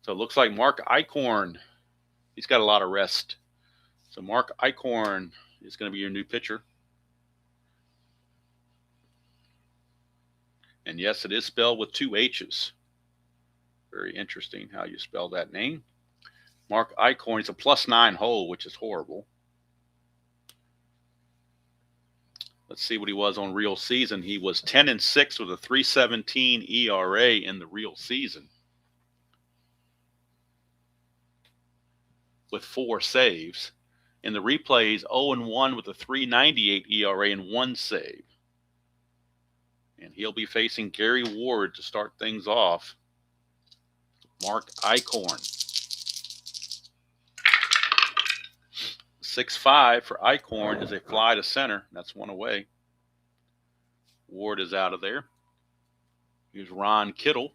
So it looks like Mark Eichhorn, he's got a lot of rest. So Mark Eichhorn is going to be your new pitcher. And yes, it is spelled with 2 H's. Very interesting how you spell that name. Mark Eichhorn is a +9 hole, which is horrible. Let's see what he was on real season. He was 10-6 with a 3.17 ERA in the real season, with 4 saves. In the replays, 0-1 with a 3.98 ERA and 1 save. And he'll be facing Gary Ward to start things off. Mark Eichhorn. 6-5 for Eichhorn is a fly to center. That's 1 away. Ward is out of there. Here's Ron Kittle.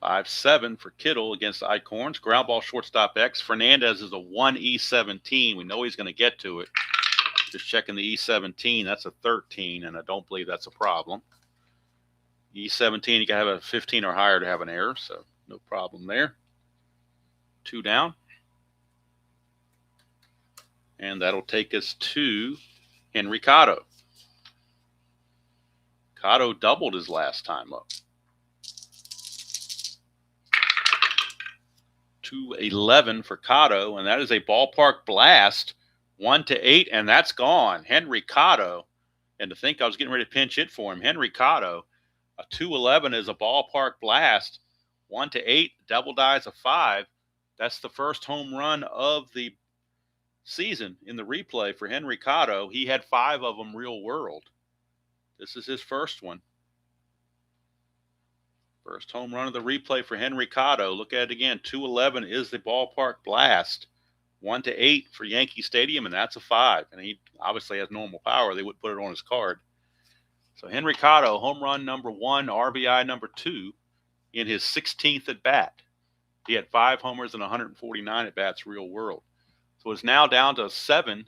5-7 for Kittle against Eichhorn's. Ground ball shortstop X. Fernandez is a 1E17. We know he's going to get to it. Just checking the E17. That's a 13, and I don't believe that's a problem. E17, you got to have a 15 or higher to have an error, so no problem there. 2 down. And that'll take us to Henry Cotto. Cotto doubled his last time up. 2-11 for Cotto, and that is a ballpark blast. 1-8, and that's gone. Henry Cotto, and to think I was getting ready to pinch hit for him. Henry Cotto, a 2-11 is a ballpark blast. 1-8, double dies a 5. That's the first home run of the season in the replay for Henry Cotto. He had 5 of them real world. This is his first one. First home run of the replay for Henry Cotto. Look at it again. 2-11 is the ballpark blast. 1-8 for Yankee Stadium, and that's a 5. And he obviously has normal power. They would put it on his card. So Henry Cotto, home run number 1, RBI number 2 in his 16th at bat. He had 5 homers and 149 at bats real world. So it's now down to a 7-6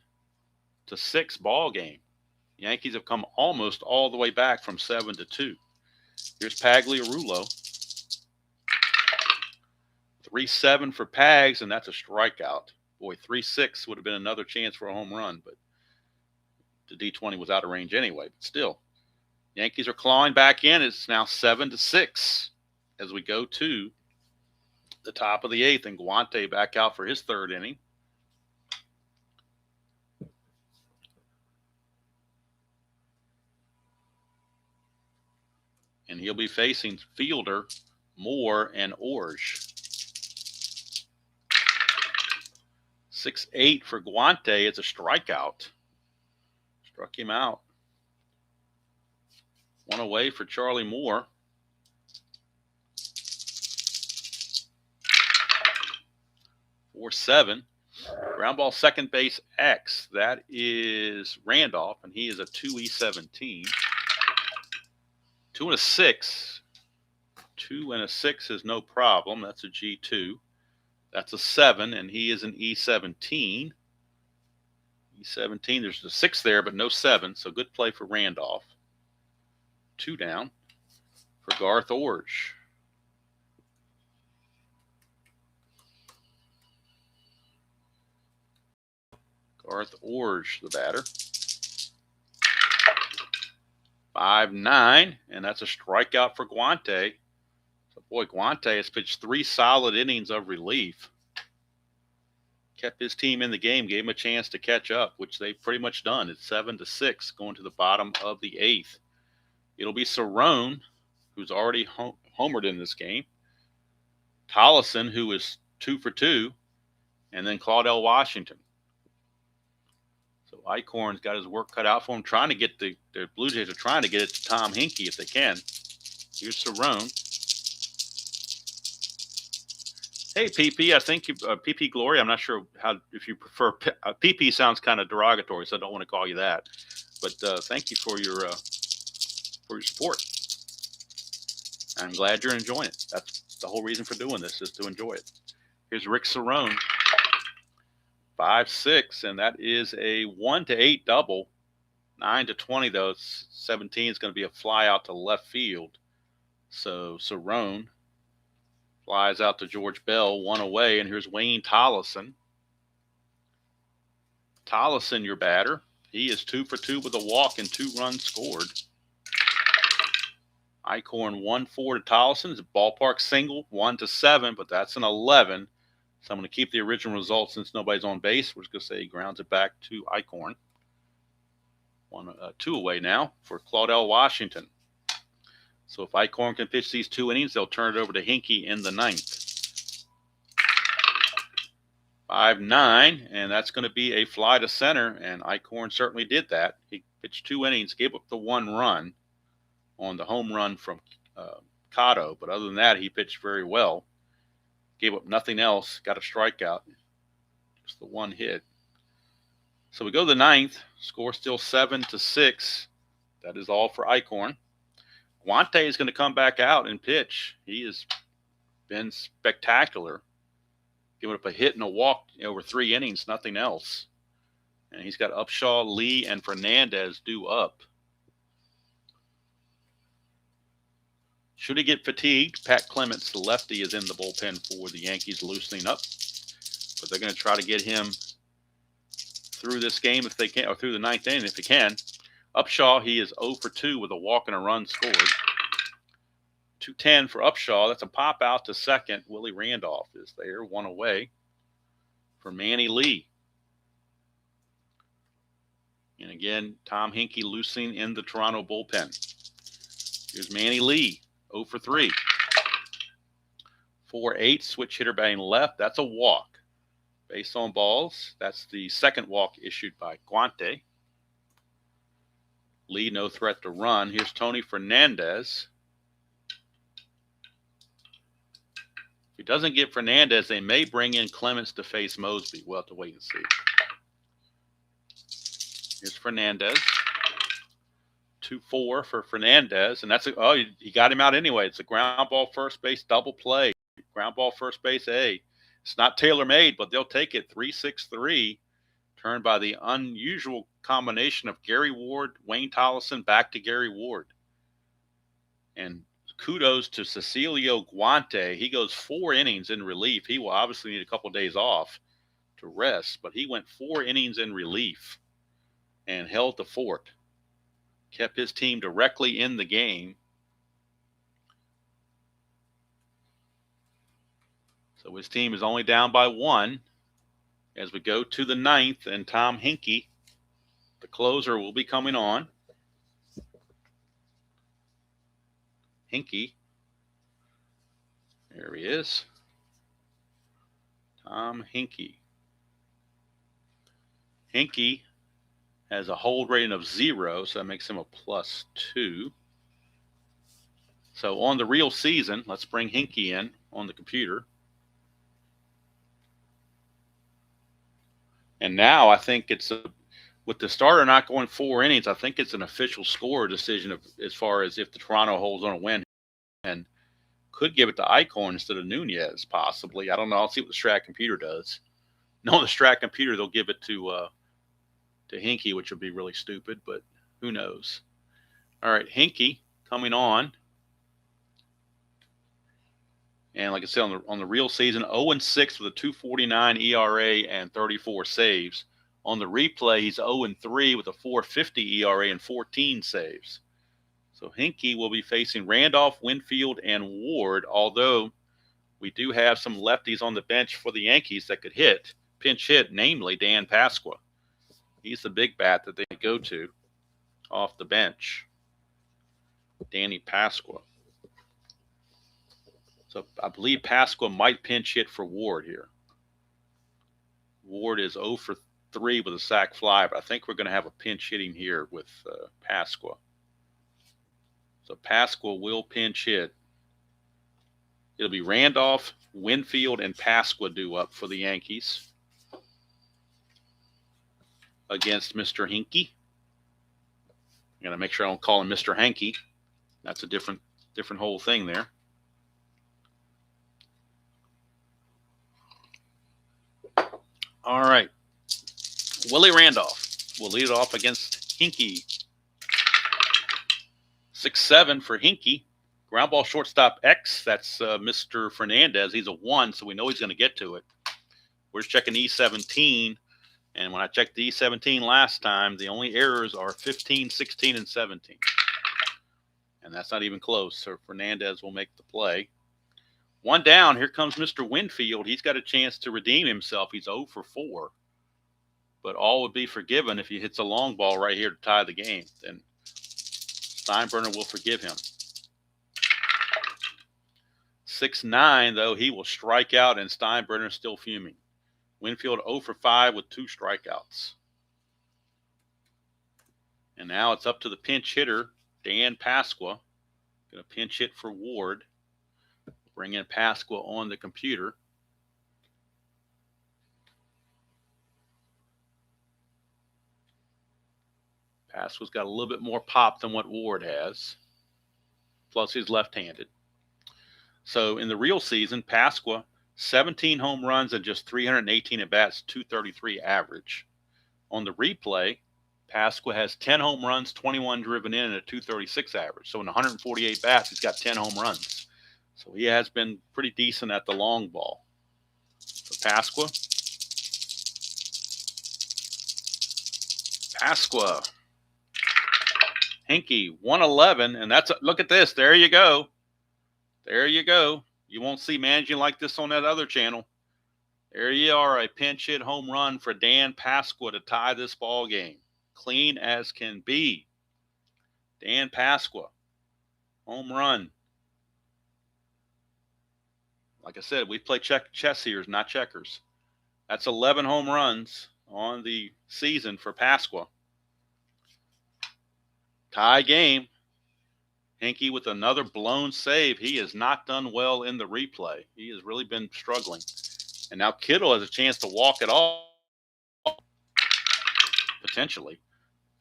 ball game. Yankees have come almost all the way back from 7-2. Here's Pagliarulo. 3-7 for Pags, and that's a strikeout. Boy, 3-6 would have been another chance for a home run, but the D20 was out of range anyway. But still, Yankees are clawing back in. It's now 7-6 as we go to the top of the 8th, and Guante back out for his 3rd inning. And he'll be facing fielder Moore and Orge. 6-8 for Guante. It's a strikeout. Struck him out. 1 away for Charlie Moore. 4-7. Ground ball second base X. That is Randolph, and he is a 2E17. 2 and a 6. 2 and a 6 is no problem. That's a G2. That's a 7, and he is an E17. E17, there's a 6 there, but no 7, so good play for Randolph. 2 down for Garth Orge. Garth Orge, the batter. 5-9, and that's a strikeout for Guante. So, boy, Guante has pitched 3 solid innings of relief. Kept his team in the game, gave him a chance to catch up, which they've pretty much done. It's 7-6 going to the bottom of the 8th. It'll be Cerrone, who's already homered in this game. Tollison, who is 2 for 2, and then Claudell Washington. So Eichhorn's got his work cut out for him, trying to get the Blue Jays are trying to get it to Tom Hinkie if they can. Here's Cerrone. Hey, PP, I think PP Glory. I'm not sure if you prefer PP sounds kind of derogatory, so I don't want to call you that. But thank you for your support. I'm glad you're enjoying it. That's the whole reason for doing this, is to enjoy it. Here's Rick Cerrone, 5-6, and that is a 1-8 double. 9-20 though. 17 is going to be a fly out to left field. So Cerrone flies out to George Bell, 1 away, and here's Wayne Tollison. Tollison, your batter. He is 2 for 2 with a walk and 2 runs scored. Eichhorn 1-4 to Tollison. It's a ballpark single, 1-7, but that's an 11. So I'm going to keep the original result since nobody's on base. We're just going to say he grounds it back to Eichhorn. 2 away now for Claudell Washington. So if Eichhorn can pitch these 2 innings, they'll turn it over to Hinkie in the 9th. 5-9, and that's going to be a fly to center, and Eichhorn certainly did that. He pitched 2 innings, gave up the 1 run on the home run from Cotto, but other than that, he pitched very well. Gave up nothing else, got a strikeout, just the 1 hit. So we go to the 9th, score still 7-6. That is all for Eichhorn. Guante is going to come back out and pitch. He has been spectacular, giving up a hit and a walk over 3 innings, nothing else. And he's got Upshaw, Lee, and Fernandez due up. Should he get fatigued, Pat Clements, the lefty, is in the bullpen for the Yankees, loosening up. But they're going to try to get him through this game if they can, or through the 9th inning if he can. Upshaw, he is 0 for 2 with a walk and a run scored. 2-10 for Upshaw. That's a pop out to second. Willie Randolph is there, 1 away for Manny Lee. And again, Tom Hinkie loosening in the Toronto bullpen. Here's Manny Lee, 0 for 3. 4-8, switch hitter batting left. That's a walk. Base on balls. That's the 2nd walk issued by Guante. Lee, no threat to run. Here's Tony Fernandez. If he doesn't get Fernandez, they may bring in Clements to face Mosby. We'll have to wait and see. Here's Fernandez. 2-4 for Fernandez. And that's he got him out anyway. It's a ground ball first base double play. Ground ball first base A. It's not tailor-made, but they'll take it. 3-6-3, turned by the unusual combination of Gary Ward, Wayne Tollison, back to Gary Ward. And kudos to Cecilio Guante. He goes 4 innings in relief. He will obviously need a couple of days off to rest, but he went 4 innings in relief and held the fort. Kept his team directly in the game. So his team is only down by 1 as we go to the 9th, and Tom Hinkie, the closer, will be coming on. Hinkie, there he is. Tom Hinkie. Hinkie has a hold rating of 0, so that makes him a +2. So on the real season, let's bring Hinkie in on the computer. And now I think it's with the starter not going 4 innings, I think it's an official score decision as far as if the Toronto holds on a win, and could give it to Eichhorn instead of Nunez, possibly. I don't know. I'll see what the Strat computer does. No, the Strat computer, they'll give it to Hinkie, which would be really stupid, but who knows. All right, Hinkie coming on. And like I said, on the real season, 0-6 with a 2.49 ERA and 34 saves. On the replay, he's 0-3 with a 4.50 ERA and 14 saves. So Hinkie will be facing Randolph, Winfield, and Ward, although we do have some lefties on the bench for the Yankees that could pinch hit, namely Dan Pasqua. He's the big bat that they go to off the bench. Danny Pasqua. So I believe Pasqua might pinch hit for Ward here. Ward is 0 for 3 with a sac fly, but I think we're going to have a pinch hitting here with Pasqua. So Pasqua will pinch hit. It'll be Randolph, Winfield, and Pasqua due up for the Yankees against Mr. Hinkie. I got to make sure I don't call him Mr. Hanky. That's a different whole thing there. All right. Willie Randolph will lead it off against Hinkie. 6-7 for Hinkie. Ground ball shortstop X. That's Mr. Fernandez. He's a 1, so we know he's going to get to it. We're just checking E17. And when I checked the E17 last time, the only errors are 15, 16, and 17. And that's not even close. So Fernandez will make the play. 1 down. Here comes Mr. Winfield. He's got a chance to redeem himself. He's 0 for 4. But all would be forgiven if he hits a long ball right here to tie the game. Then Steinbrenner will forgive him. 6-9, though, he will strike out, and Steinbrenner still fuming. Winfield 0 for 5 with 2 strikeouts. And now it's up to the pinch hitter, Dan Pasqua. Going to pinch hit for Ward. Bring in Pasqua on the computer. Pasqua's got a little bit more pop than what Ward has. Plus, he's left-handed. So in the real season, Pasqua, 17 home runs and just 318 at-bats, 233 average. On the replay, Pasqua has 10 home runs, 21 driven in, and a 236 average. So in 148 bats, he's got 10 home runs. So he has been pretty decent at the long ball. So Pasqua. Hinkie, 111, and that's look at this. There you go. There you go. You won't see managing like this on that other channel. There you are, a pinch hit home run for Dan Pasqua to tie this ball game. Clean as can be. Dan Pasqua, home run. Like I said, we play chess here, not checkers. That's 11 home runs on the season for Pasqua. Tie game. Hinkie with another blown save. He has not done well in the replay. He has really been struggling. And now Kittle has a chance to walk it off. Potentially.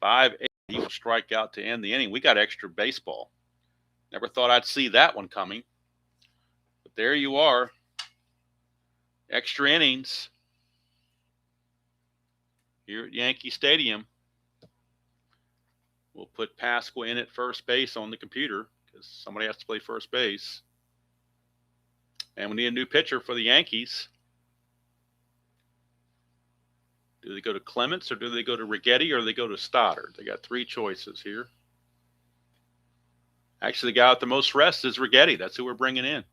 5-8. He will strike out to end the inning. We got extra baseball. Never thought I'd see that one coming. But there you are. Extra innings here at Yankee Stadium. We'll put Pasqua in at first base on the computer because somebody has to play first base. And we need a new pitcher for the Yankees. Do they go to Clements or do they go to Righetti or do they go to Stoddard? They got 3 choices here. Actually, the guy with the most rest is Righetti. That's who we're bringing in.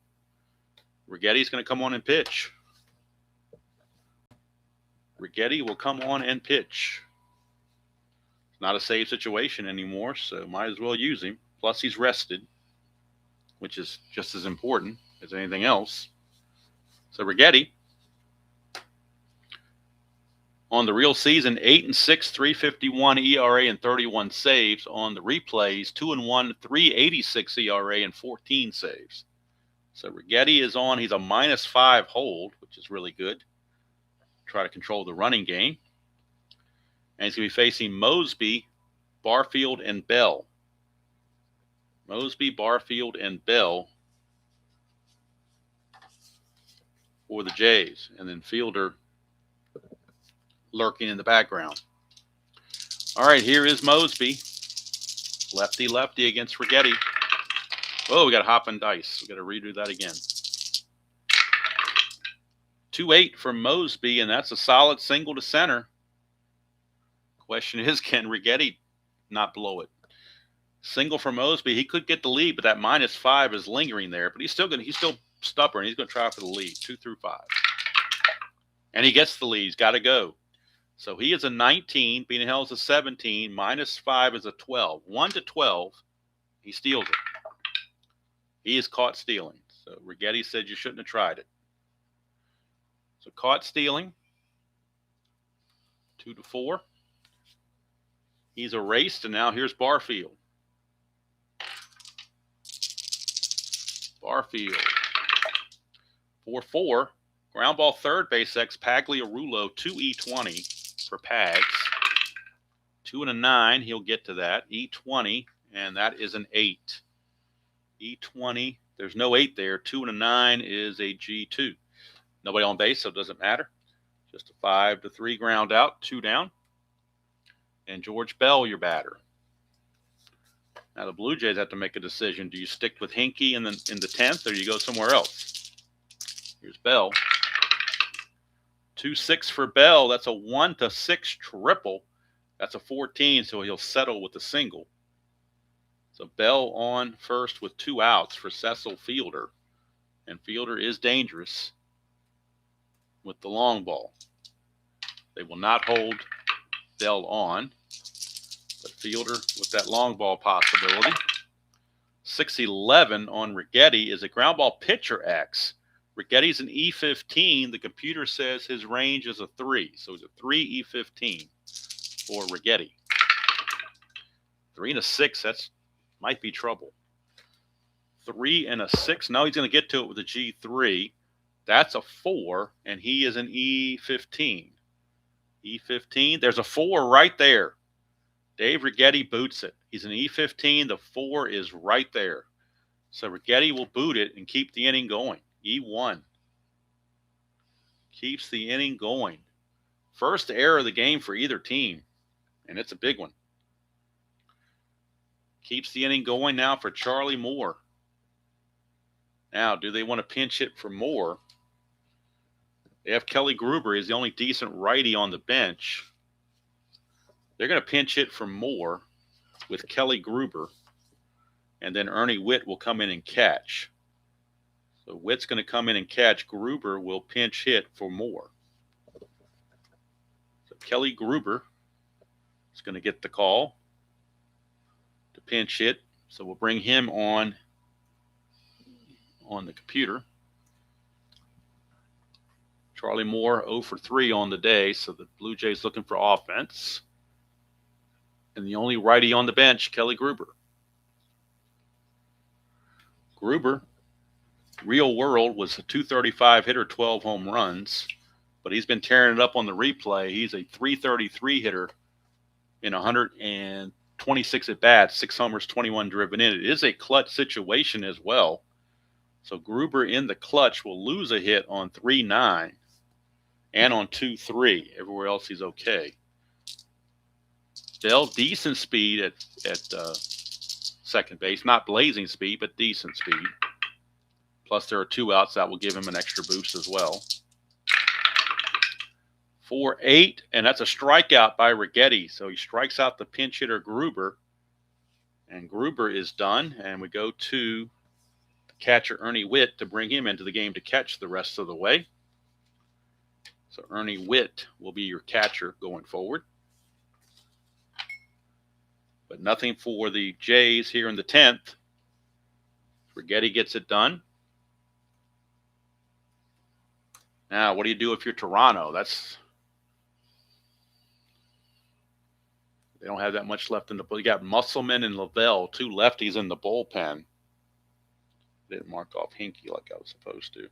Righetti's going to come on and pitch. Righetti will come on and pitch. It's not a save situation anymore, so might as well use him. Plus, he's rested, which is just as important as anything else. So Righetti, on the real season, 8-6, 351 ERA and 31 saves. On the replays, 2-1, 386 ERA and 14 saves. So Righetti is on. He's a -5 hold, which is really good. Try to control the running game. And he's going to be facing Mosby, Barfield, and Bell. Mosby, Barfield, and Bell for the Jays. And then Fielder lurking in the background. All right, here is Mosby. Lefty against Righetti. Oh, we got a hop and dice. We got to redo that again. 2-8 for Mosby, and that's a solid single to center. Question is, can Righetti not blow it? Single for Mosby. He could get the lead, but that -5 is lingering there. But he's still stubborn. He's going to try for the lead, 2 through 5. And he gets the lead. He's got to go. So he is a 19. Being held is a 17. -5 is a 12. 1 to 12. He steals it. He is caught stealing. So Righetti said you shouldn't have tried it. So caught stealing. 2 to 4. He's erased, and now here's Barfield. Barfield. 4-4. Ground ball third base X. Pagliarulo, 2E20 for Pags. 2 and a 9, he'll get to that. E20, and that is an 8. E20, there's no 8 there. 2 and a 9 is a G2. Nobody on base, so it doesn't matter. Just a 5-3 ground out, 2 down. And George Bell, your batter. Now the Blue Jays have to make a decision. Do you stick with Hinkie in the 10th, or do you go somewhere else? Here's Bell. 2-6 for Bell. That's a 1-6 triple. That's a 14, so he'll settle with a single. So Bell on first with 2 outs for Cecil Fielder. And Fielder is dangerous with the long ball. They will not hold Bell on. But Fielder with that long ball possibility. 6-11 on Righetti is a ground ball pitcher X. Righetti's an E15. The computer says his range is a 3. So it's a 3 E15 for Righetti. 3 and a 6, that's might be trouble. 3 and a 6. No, he's going to get to it with a G3. That's a 4, and he is an E15. E15, there's a 4 right there. Dave Righetti boots it. He's an E15. The 4 is right there. So Righetti will boot it and keep the inning going. E1. Keeps the inning going. First error of the game for either team, and it's a big one. Keeps the inning going now for Charlie Moore. Now, do they want to pinch hit for Moore? They have Kelly Gruber. He's the only decent righty on the bench. They're going to pinch hit for Moore with Kelly Gruber, and then Ernie Witt will come in and catch. So Witt's going to come in and catch. Gruber will pinch hit for Moore. So Kelly Gruber is going to get the call to pinch hit. So we'll bring him on the computer. Charlie Moore 0 for 3 on the day, so the Blue Jays looking for offense. And the only righty on the bench, Kelly Gruber. Gruber, real world, was a 235 hitter, 12 home runs, but he's been tearing it up on the replay. He's a 333 hitter in 126 at-bats, 6 homers, 21 driven in. It is a clutch situation as well. So Gruber in the clutch will lose a hit on 3-9 and on 2-3. Everywhere else he's okay. Bell, decent speed at second base. Not blazing speed, but decent speed. Plus there are 2 outs. That will give him an extra boost as well. 4-8, and that's a strikeout by Righetti. So he strikes out the pinch hitter Gruber. And Gruber is done. And we go to catcher Ernie Witt to bring him into the game to catch the rest of the way. So Ernie Witt will be your catcher going forward. But nothing for the Jays here in the 10th. Righetti gets it done. Now, what do you do if you're Toronto? They don't have that much left in the bullpen. You got Musselman and Lavelle, 2 lefties in the bullpen. Didn't mark off Hinkie like I was supposed to.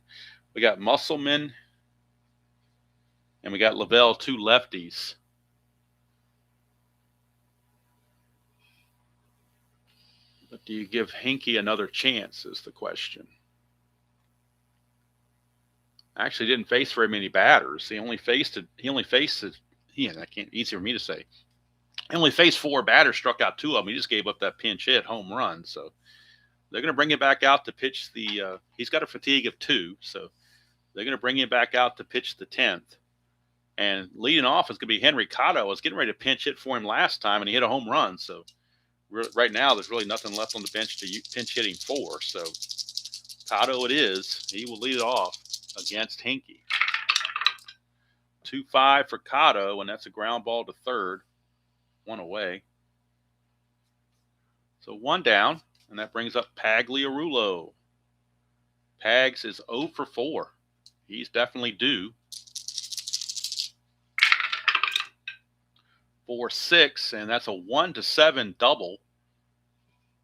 We got Musselman and we got Lavelle, 2 lefties. But do you give Hinkie another chance is the question. Actually didn't face very many batters. He only faced easy for me to say. He only faced 4 batters, struck out 2 of them. He just gave up that pinch hit home run. So they're going to bring him back out to pitch the he's got a fatigue of 2, so they're going to bring him back out to pitch the 10th. And leading off is going to be Henry Cotto. I was getting ready to pinch hit for him last time, and he hit a home run. So right now there's really nothing left on the bench to pinch hit him for. So Cotto it is. He will lead it off against Hinkie. 2-5 for Cotto, and that's a ground ball to third. 1 away. So 1 down, and that brings up Pagliarulo. Pags is 0 for 4. He's definitely due. 4-6, and that's a 1-7 double.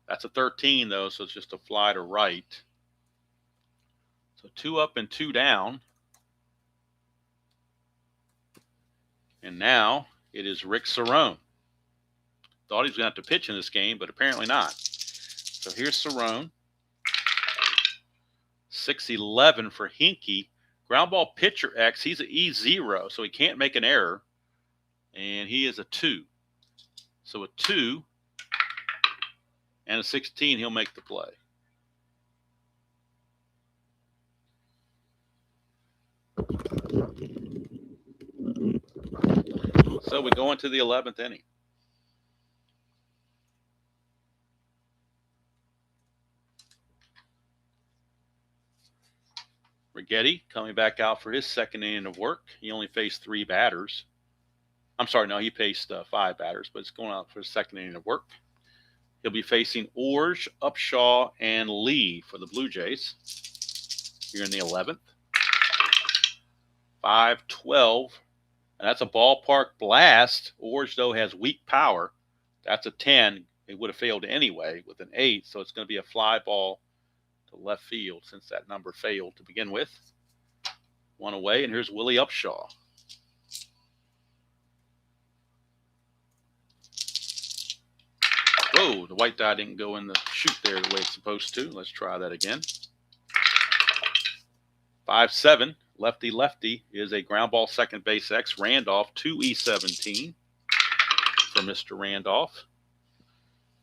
That's a 13, though, so it's just a fly to right. So 2 up and 2 down. And now it is Rick Cerrone. Thought he was going to have to pitch in this game, but apparently not. So here's Cerrone. 6-11 for Hinkie. Ground ball pitcher X. He's an E0, so he can't make an error. And he is a 2. So a 2 and a 16, he'll make the play. So we go into the 11th inning. Righetti coming back out for his second inning of work. He only faced 3 batters. I'm sorry, no, he faced 5 batters, but it's going out for his second inning of work. He'll be facing Orge, Upshaw, and Lee for the Blue Jays here in the 11th. 5-12, and that's a ballpark blast. Orge, though, has weak power. That's a 10. It would have failed anyway with an 8, so it's going to be a fly ball to left field since that number failed to begin with. 1 away, and here's Willie Upshaw. Whoa, the white die didn't go in the chute there the way it's supposed to. Let's try that again. 5-7, lefty is a ground ball second base X. Randolph, 2E17 for Mr. Randolph.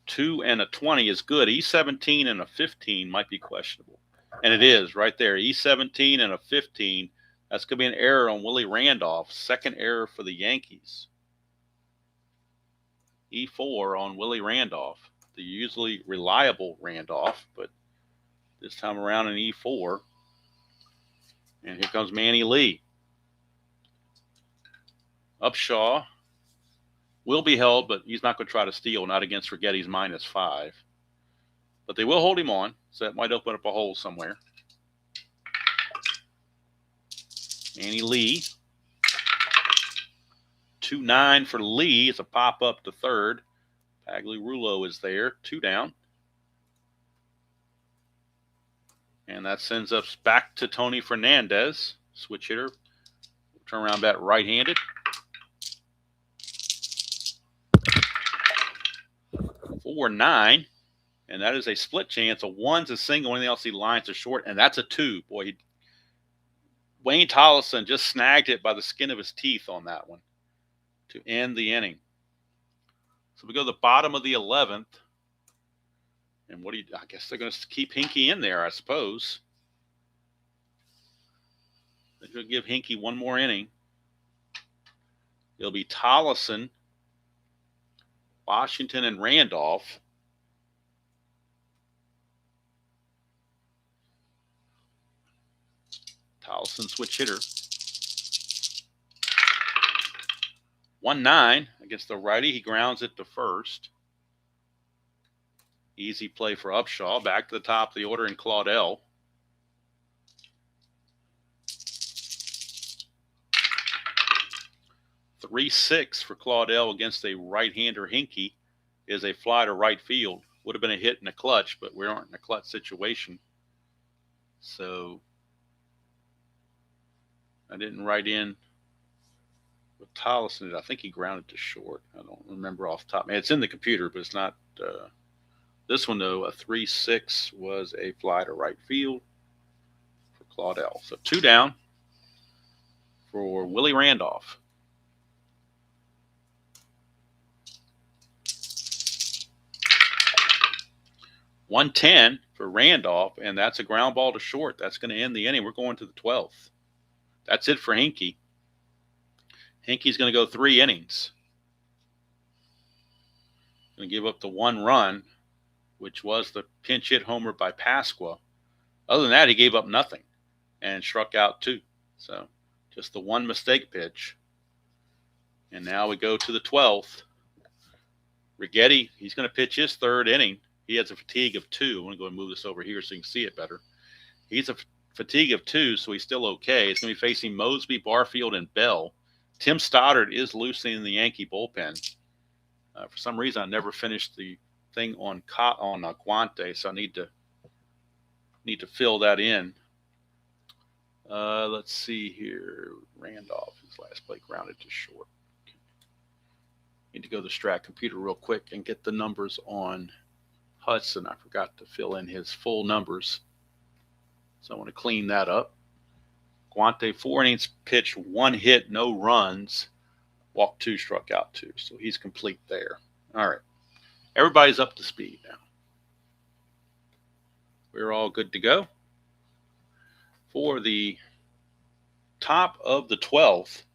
2 and a 20 is good. E17 and a 15 might be questionable. And it is right there. E17 and a 15. That's going to be an error on Willie Randolph. Second error for the Yankees. E4 on Willie Randolph. The usually reliable Randolph, but this time around an E4. And here comes Manny Lee. Upshaw will be held, but he's not going to try to steal, not against Righetti's -5. But they will hold him on, so that might open up a hole somewhere. Manny Lee. 2-9 for Lee. It's a pop-up to third. Pagliarulo is there. 2 down. And that sends us back to Tony Fernandez. Switch hitter. Turn around bat right-handed. 4-9. And that is a split chance. A 1's a single. Anything else he lines to short. And that's a 2. Boy, Wayne Tollison just snagged it by the skin of his teeth on that one to end the inning. So we go to the bottom of the 11th. And I guess they're going to keep Hinkie in there, I suppose. They're going to give Hinkie one more inning. It'll be Tollison, Washington, and Randolph. Tollison switch hitter. 1-9 against the righty. He grounds it to first. Easy play for Upshaw. Back to the top of the order in Claudel. .36 for Claudel against a right-hander Hinkie is a fly to right field. Would have been a hit in a clutch, but we aren't in a clutch situation. So I didn't write in with Tollison. I think he grounded to short. I don't remember off the top. Man, it's in the computer, but it's not. This one, though, a 3-6 was a fly to right field for Claudel. So 2 down for Willie Randolph. .110 for Randolph, and that's a ground ball to short. That's going to end the inning. We're going to the 12th. That's it for Hinkie. Hinkie's going to go 3 innings. Going to give up the 1 run, which was the pinch hit homer by Pasqua. Other than that, he gave up nothing and struck out 2. So just the 1 mistake pitch. And now we go to the 12th. Righetti, he's going to pitch his 3rd inning. He has a fatigue of 2. I'm going to go and move this over here so you can see it better. He's a fatigue of 2, so he's still okay. He's going to be facing Mosby, Barfield, and Bell. Tim Stoddard is loosening the Yankee bullpen. For some reason, I never finished the thing on Guante, so I need to fill that in. Let's see here. Randolph, his last play grounded to short. Need to go to the Strat computer real quick and get the numbers on Hudson. I forgot to fill in his full numbers, so I want to clean that up. Guante, 4 innings pitched, 1 hit, no runs, walked 2, struck out 2. So he's complete there. All right. Everybody's up to speed now. We're all good to go. For the top of the 12th,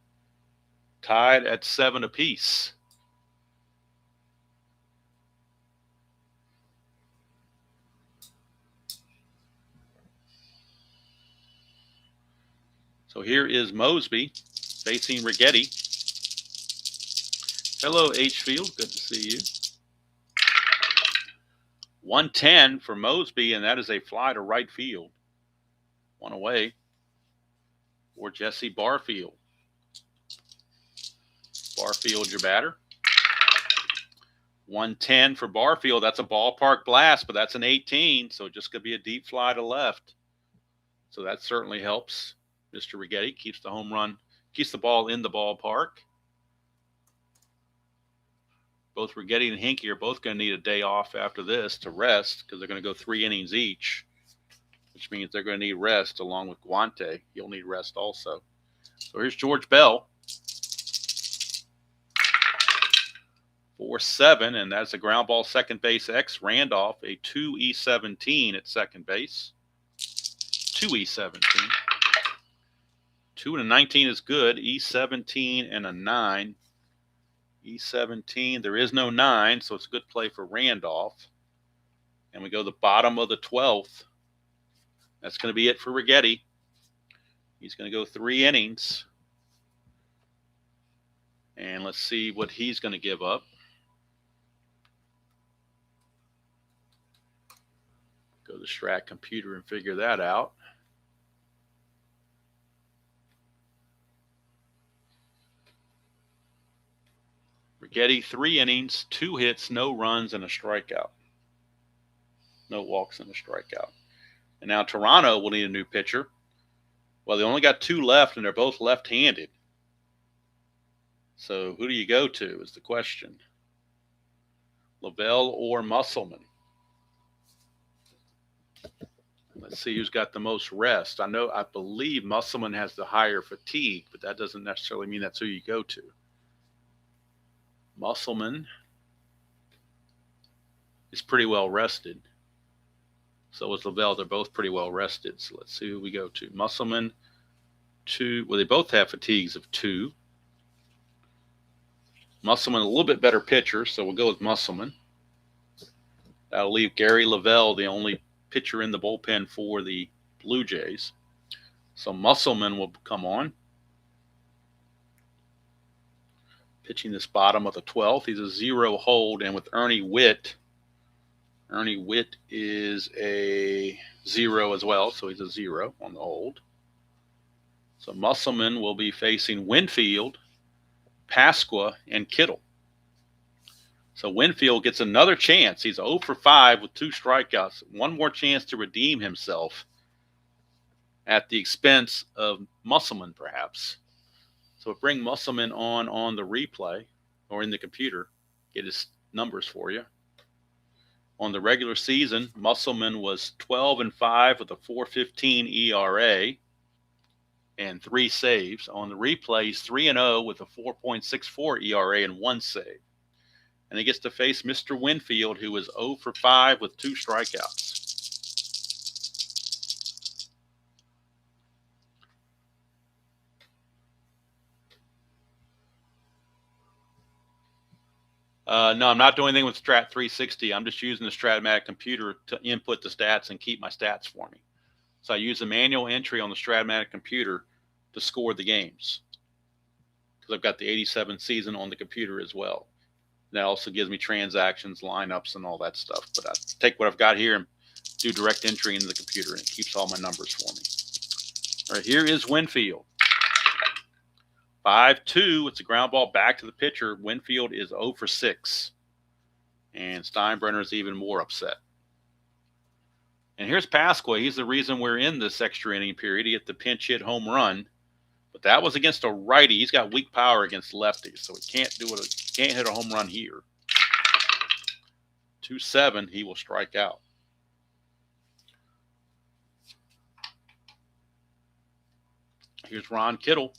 tied at 7 apiece. So here is Mosby facing Righetti. Hello, H-Field. Good to see you. 110 for Mosby, and that is a fly to right field. 1 away for Jesse Barfield. Barfield, your batter. 110 for Barfield. That's a ballpark blast, but that's an 18, so just going to be a deep fly to left. So that certainly helps. Mr. Righetti keeps the home run, keeps the ball in the ballpark. Both Righetti and Hinkie are both going to need a day off after this to rest because they're going to go 3 innings each, which means they're going to need rest along with Guante. He'll need rest also. So here's George Bell. 4-7, and that's a ground ball second base X. Randolph, a 2E17 at second base. 2E17. 2 and a 19 is good. E17 and a 9. E17, there is no 9, so it's a good play for Randolph. And we go to the bottom of the 12th. That's going to be it for Righetti. He's going to go 3 innings. And let's see what he's going to give up. Go to the Strat computer and figure that out. Righetti, 3 innings, 2 hits, no runs, and a strikeout. No walks and a strikeout. And now Toronto will need a new pitcher. Well, they only got 2 left, and they're both left-handed. So who do you go to is the question. Lavelle or Musselman? Let's see who's got the most rest. I believe Musselman has the higher fatigue, but that doesn't necessarily mean that's who you go to. Musselman is pretty well rested. So is Lavelle. They're both pretty well rested. So let's see who we go to. Musselman, 2. Well, they both have fatigues of 2. Musselman, a little bit better pitcher, so we'll go with Musselman. That'll leave Gary Lavelle, the only pitcher in the bullpen for the Blue Jays. So Musselman will come on. Pitching this bottom of the 12th. He's a 0 hold, and with Ernie Witt is a 0 as well, so he's a 0 on the hold. So Musselman will be facing Winfield, Pasqua, and Kittle. So Winfield gets another chance. He's 0 for 5 with 2 strikeouts. One more chance to redeem himself at the expense of Musselman, perhaps. So bring Musselman on the replay or in the computer. Get his numbers for you. On the regular season, Musselman was 12-5 with a 4.15 ERA and 3 saves. On the replay, he's 3-0 with a 4.64 ERA and 1 save. And he gets to face Mr. Winfield, who is 0 for 5 with 2 strikeouts. No, I'm not doing anything with Strat 360. I'm just using the Strat-O-Matic computer to input the stats and keep my stats for me. So I use a manual entry on the Strat-O-Matic computer to score the games, because I've got the 87 season on the computer as well. That also gives me transactions, lineups, and all that stuff. But I take what I've got here and do direct entry into the computer, and it keeps all my numbers for me. All right, here is Winfield. 5-2. It's a ground ball back to the pitcher. Winfield is 0 for 6. And Steinbrenner is even more upset. And here's Pasqua. He's the reason we're in this extra inning period. He hit the pinch hit home run. But that was against a righty. He's got weak power against lefties, so he can't do it Can't hit a home run here. 2-7, he will strike out. Here's Ron Kittle.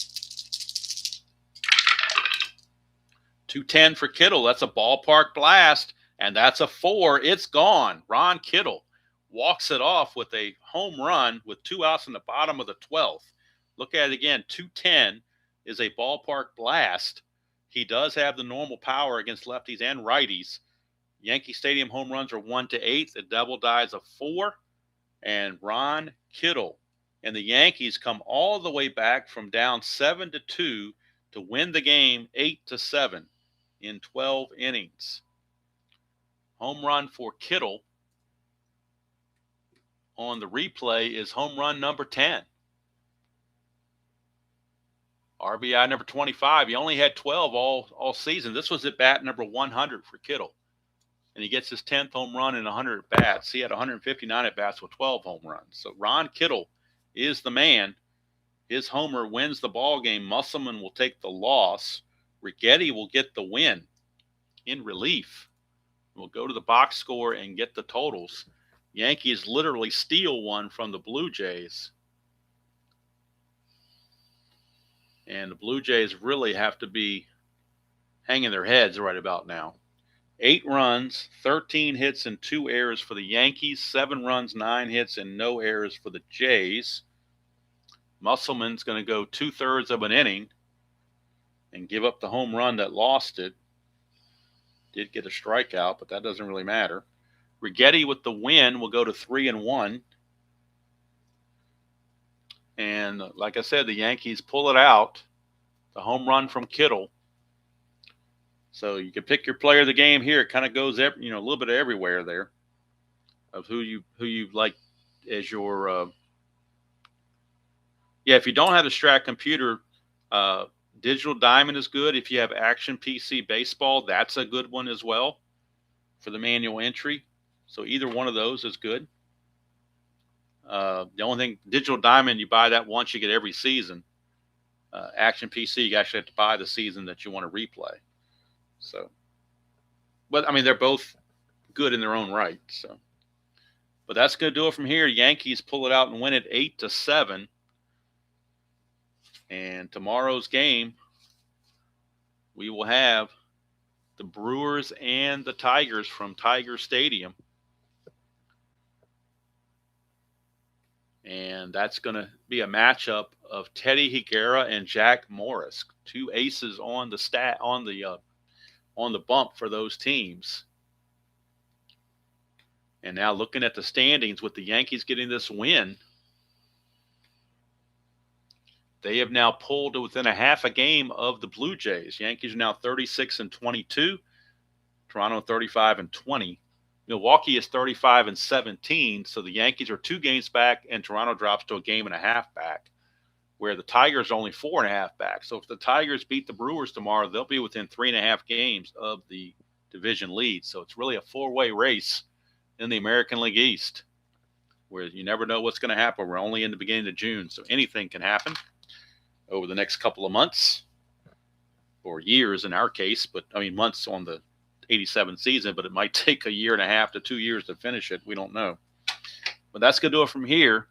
210 for Kittle. That's a ballpark blast, and that's a 4. It's gone. Ron Kittle walks it off with a home run with 2 outs in the bottom of the 12th. Look at it again. 210 is a ballpark blast. He does have the normal power against lefties and righties. Yankee Stadium home runs are 1-8. The double dies of 4. And Ron Kittle and the Yankees come all the way back from down 7-2 to win the game 8-7 in 12 innings. Home run for Kittle on the replay is home run number 10. RBI number 25. He only had 12 all season. This was at bat number 100 for Kittle. And he gets his 10th home run in 100 at bats. He had 159 at bats with 12 home runs. So Ron Kittle is the man. His homer wins the ball game. Musselman will take the loss. Righetti will get the win in relief. We'll go to the box score and get the totals. Yankees literally steal one from the Blue Jays. And the Blue Jays really have to be hanging their heads right about now. 8 runs, 13 hits, and 2 errors for the Yankees. 7 runs, 9 hits, and no errors for the Jays. Musselman's going to go 2/3 of an inning and give up the home run that lost it. Did get a strikeout, but that doesn't really matter. Righetti with the win will go to 3-1. And like I said, the Yankees pull it out. The home run from Kittle. So you can pick your player of the game here. It kind of goes, a little bit everywhere there of who you like as your. If you don't have the Strat computer, Digital Diamond is good. If you have Action PC Baseball, that's a good one as well for the manual entry. So either one of those is good. The only thing, Digital Diamond, you buy that once, you get every season. Action PC, you actually have to buy the season that you want to replay. So, but I mean, they're both good in their own right. So, but that's going to do it from here. Yankees pull it out and win it 8-7. And tomorrow's game, we will have the Brewers and the Tigers from Tiger Stadium. And that's going to be a matchup of Teddy Higuera and Jack Morris, 2 aces on the bump for those teams. And now looking at the standings with the Yankees getting this win, they have now pulled to within a half a game of the Blue Jays. Yankees are now 36-22, Toronto 35-20. Milwaukee is 35-17, so the Yankees are 2 games back, and Toronto drops to a game and a half back, where the Tigers are only 4.5 back. So if the Tigers beat the Brewers tomorrow, they'll be within 3.5 games of the division lead. So it's really a 4-way race in the American League East, where you never know what's going to happen. We're only in the beginning of June, so anything can happen over the next couple of months, or years in our case, but I mean months on the 87 season, but it might take 1.5 to 2 years to finish it. We don't know. But that's going to do it from here.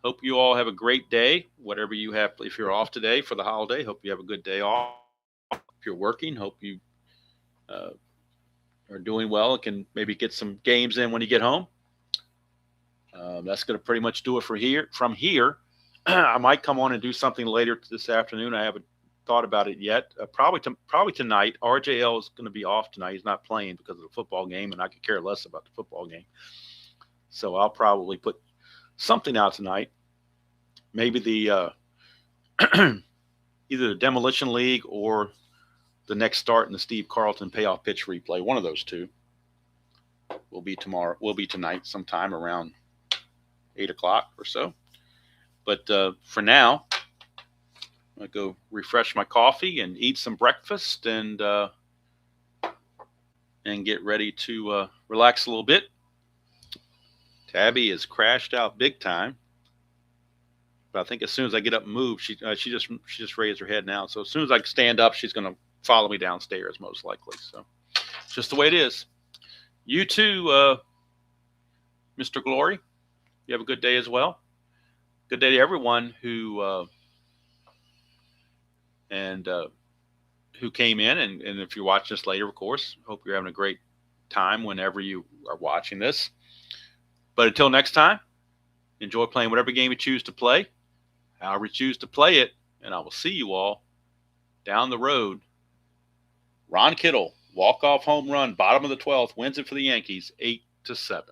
Hope you all have a great day, whatever you have. If you're off today for the holiday, hope you have a good day off. If you're working, hope you are doing well and can maybe get some games in when you get home. That's going to pretty much do it from here. I might come on and do something later this afternoon. I haven't thought about it yet. Probably tonight. RJL is going to be off tonight. He's not playing because of the football game, and I could care less about the football game. So I'll probably put something out tonight. Maybe the either the Demolition League or the next start in the Steve Carlton payoff pitch replay. One of those two will be tomorrow. Will be tonight sometime around 8 o'clock or so. But for now, I'm going to go refresh my coffee and eat some breakfast and get ready to relax a little bit. Tabby has crashed out big time. But I think as soon as I get up and move, she just raised her head now. So as soon as I stand up, she's going to follow me downstairs, most likely. So it's just the way it is. You too, Mr. Glory. You have a good day as well. Good day to everyone who who came in, and if you're watching this later, of course, hope you're having a great time whenever you are watching this. But until next time, enjoy playing whatever game you choose to play, however you choose to play it, and I will see you all down the road. Ron Kittle, walk-off home run, bottom of the 12th, wins it for the Yankees, 8-7.